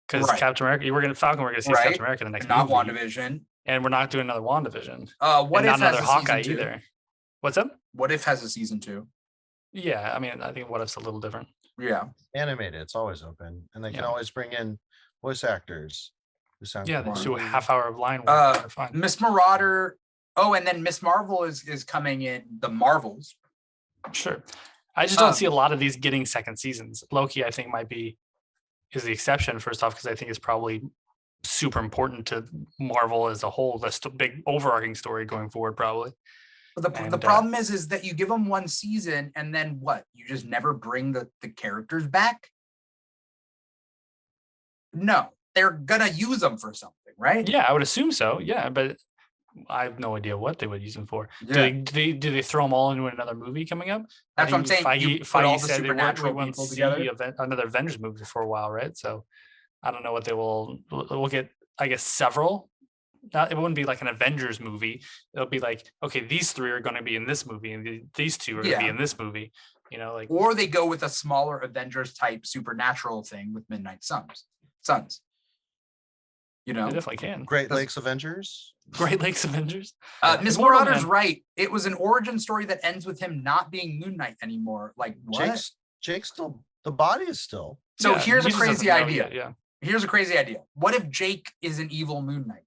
Because Captain America, we're going to see Captain America in the next movie. Not WandaVision. And we're not doing another WandaVision. What if not another has Hawkeye either. What's up? What if has a season 2? Yeah, I mean, I think what if's a little different. Yeah. Animated, it's always open. And they can always bring in voice actors. who sound Yeah, they cool. just do a half hour of line work. They're fine. Miss Marauder. Oh, and then Miss Marvel is coming in the Marvels. Sure. I just don't see a lot of these getting second seasons. Loki, I think, is the exception, first off, because I think it's probably super important to Marvel as a whole. That's the big overarching story going forward, probably. But the problem is that you give them one season and then what? You just never bring the characters back? No, they're gonna use them for something, right? Yeah, I would assume so. Yeah, but I have no idea what they would use them for. Yeah. Do they throw them all into another movie coming up? That's what I'm saying. You put all the said supernatural we people see together. another Avengers movie for a while, right? So I don't know what they will. We'll get, I guess, several. It wouldn't be like an Avengers movie. It'll be like, okay, these three are going to be in this movie, and these two are going to be in this movie. You know, like, or they go with a smaller Avengers type supernatural thing with Midnight Suns. You know, they definitely can. Great Lakes Avengers. Great Lakes Avengers. Miss Marauder's right. It was an origin story that ends with him not being Moon Knight anymore. Like what? Jake's still, the body is still. So here's a crazy idea. Yeah. Here's a crazy idea. What if Jake is an evil Moon Knight?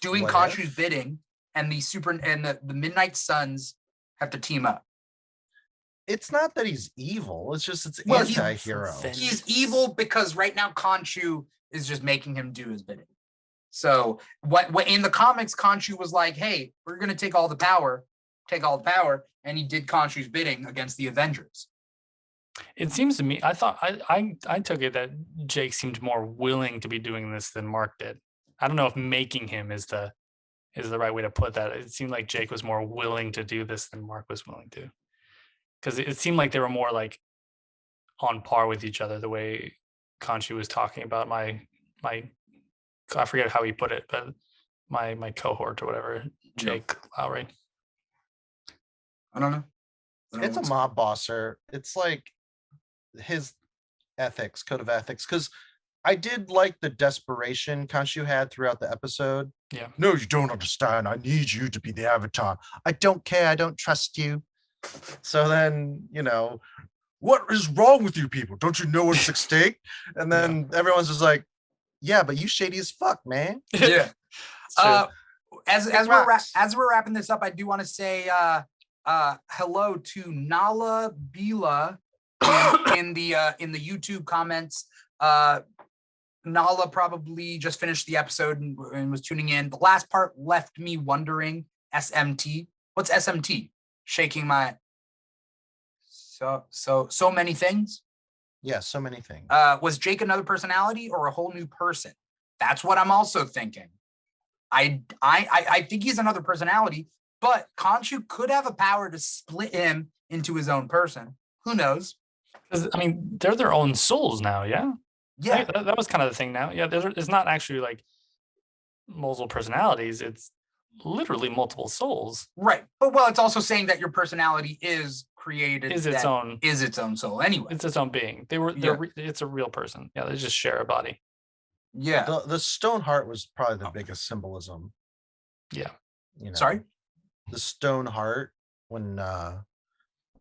Doing What Khonshu's if? bidding, and the Midnight Suns have to team up. It's not that he's evil. It's just it's Well, anti-hero. He's evil because right now Khonshu is just making him do his bidding. So what in the comics, Khonshu was like, "Hey, we're gonna take all the power," and he did Khonshu's bidding against the Avengers. It seems to me, I thought I took it that Jake seemed more willing to be doing this than Mark did. I don't know if making him is the right way to put that. It seemed like Jake was more willing to do this than Mark was willing to, because it seemed like they were more like on par with each other. The way Khonshu was talking about my I forget how he put it, but my cohort or whatever, Jake Lowry. I don't know. It's a mob bosser. It's like his ethics, code of ethics, because I did like the desperation Khonshu had throughout the episode. Yeah. No, you don't understand. I need you to be the Avatar. I don't care. I don't trust you. So then, What is wrong with you people? Don't you know what's at stake? and then everyone's just like, yeah, but you shady as fuck, man. Yeah. So, As we're wrapping this up, I do want to say hello to Nala Bila in the YouTube comments. Nala probably just finished the episode and was tuning in. The last part left me wondering, SMT. What's SMT? Shaking my so many things. Yeah, so many things. Was Jake another personality or a whole new person? That's what I'm also thinking. I think he's another personality, but Khonshu could have a power to split him into his own person. Who knows? I mean, they're their own souls now, yeah? Yeah. That was kind of the thing now. Yeah, it's not actually like multiple personalities. It's literally multiple souls. Right. But it's also saying that your personality is created. Is its own soul anyway. It's its own being. It's a real person. Yeah, they just share a body. Yeah. The stone heart was probably the biggest symbolism. Yeah. Sorry? The stone heart when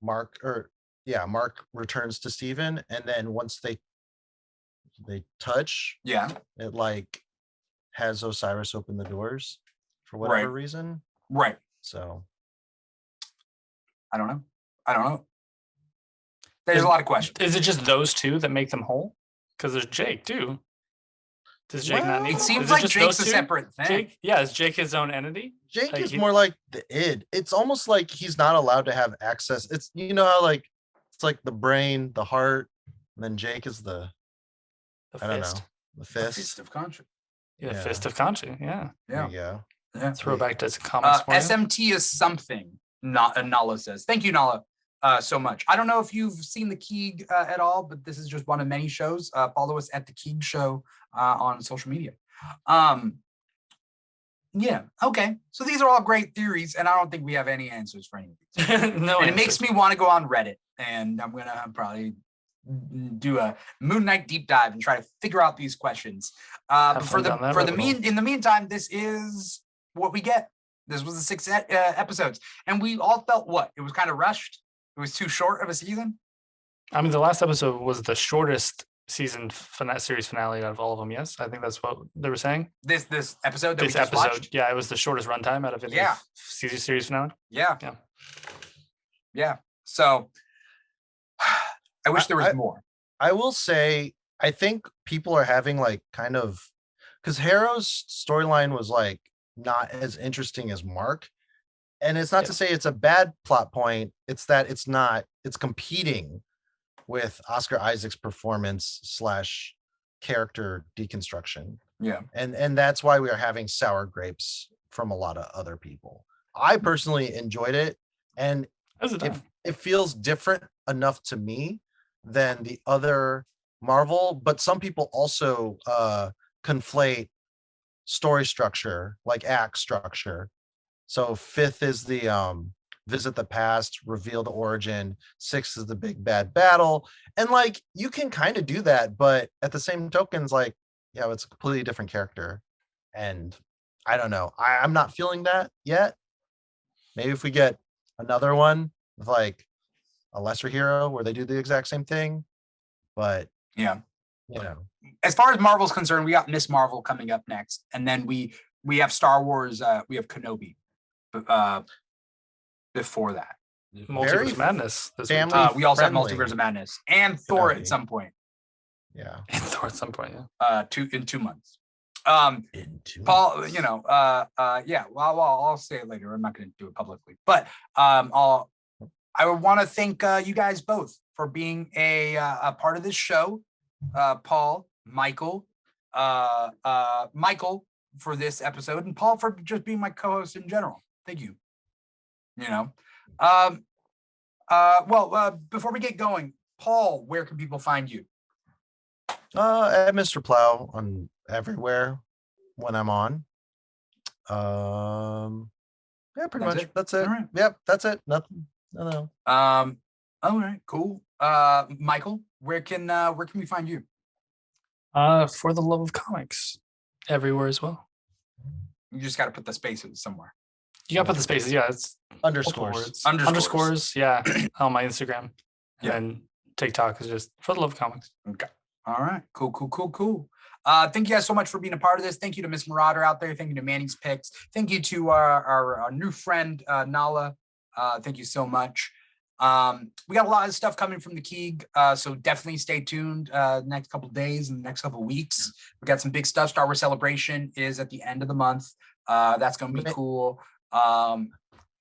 Mark returns to Steven, and then once they touch, it like has Osiris open the doors for whatever reason. Right. So I don't know. There's a lot of questions. Is it just those two that make them whole? Because there's Jake too. Does Jake not need? It seems like Jake's a separate thing. Is Jake his own entity? Jake is more like the id. It's almost like he's not allowed to have access. It's how like it's like the brain, the heart, and then Jake is the I don't know, the fist. The fist of Khonshu. Yeah, fist of Khonshu. Yeah. There you go. Yeah. Throwback to comics. SMT is something. Nala says. Thank you, Nala, so much. I don't know if you've seen the Keeg at all, but this is just one of many shows. Follow us at the Keeg Show on social media. Yeah. Okay. So these are all great theories, and I don't think we have any answers for any of these. No. And it makes me want to go on Reddit, and I'm gonna probably do a Moon Knight deep dive and try to figure out these questions. But in the meantime, this is what we get. This was the 6 episodes, and we all felt what? It was kind of rushed. It was too short of a season. I mean, the last episode was the shortest series finale out of all of them. Yes, I think that's what they were saying. This episode that we This just episode, watched? yeah, it was the shortest runtime out of any series finale. Yeah. So I wish there was more. I will say, I think people are having like kind of, because Harrow's storyline was like not as interesting as Mark. And it's not to say it's a bad plot point. It's that it's competing with Oscar Isaac's performance / character deconstruction. Yeah. And that's why we are having sour grapes from a lot of other people. I personally enjoyed it. And it feels different enough to me than the other Marvel, but some people also conflate story structure, like act structure. So 5th is the visit the past, reveal the origin. 6th is the big bad battle. And like, you can kind of do that, but at the same tokens, like, yeah, it's a completely different character. And I don't know. I'm not feeling that yet. Maybe if we get another one with like a lesser hero where they do the exact same thing. But yeah, you know, as far as Marvel's concerned, we got Miss Marvel coming up next, and then we have Star Wars. We have Kenobi before that. Multiverse of Madness. We also have Multiverse of Madness and Thor at some point. Yeah, and Thor at some point. Yeah, in 2 months. Paul, you know, yeah. Well, I'll say it later. I'm not going to do it publicly, but I would want to thank you guys both for being a part of this show. Paul, Michael, Michael for this episode, and Paul for just being my co-host in general. Thank you. You know, well, before we get going, Paul, where can people find you? At Mr. Plow on everywhere when I'm on. Yeah, pretty much. That's it. Right. Yep, that's it. Nothing. No. All right, cool. Michael, where can we find you? For the love of comics, everywhere as well. You just got to put the spaces somewhere. You got to put the spaces. Yeah, it's underscores. Yeah, on my Instagram. And then TikTok is just for the love of comics. Okay. All right. Cool. Thank you guys so much for being a part of this. Thank you to Miss Marauder out there. Thank you to Manny's Picks. Thank you to our new friend, Nala. Thank you so much. We got a lot of stuff coming from the Keeg, so definitely stay tuned next couple of days and the next couple of weeks. We got some big stuff. Star Wars Celebration is at the end of the month. That's going to be cool. And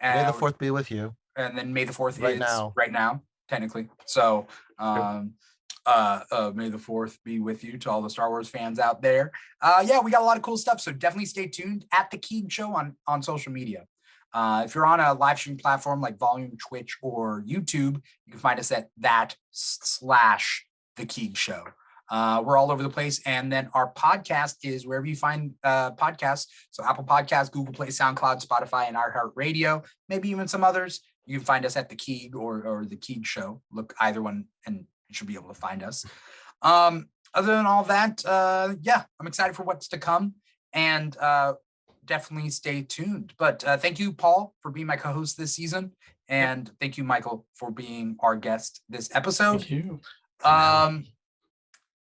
May the 4th be with you. And then May the 4th right now, technically. So May the 4th be with you to all the Star Wars fans out there. Yeah, we got a lot of cool stuff. So definitely stay tuned at the Keeg Show on social media. If you're on a live stream platform like Volume, Twitch, or YouTube, you can find us at /The Keeg Show. We're all over the place. And then our podcast is wherever you find podcasts. So Apple Podcasts, Google Play, SoundCloud, Spotify, and iHeartRadio, maybe even some others. You can find us at the Keeg or the Keeg Show. Look either one and you should be able to find us. Other than all that, yeah, I'm excited for what's to come. And definitely stay tuned. But thank you, Paul, for being my co-host this season. And thank you, Michael, for being our guest this episode. Thank you.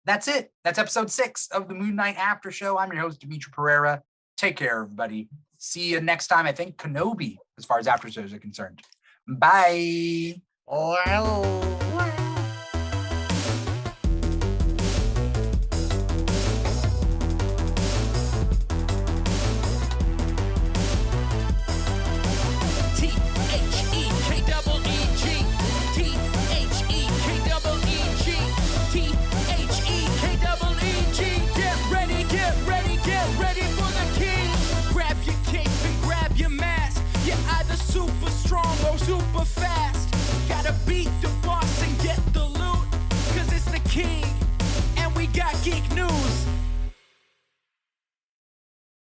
That's it. That's episode 6 of the Moon Knight After Show. I'm your host, Dimithri Perera. Take care, everybody. See you next time. I think Kenobi, as far as after shows are concerned. Bye. Wow.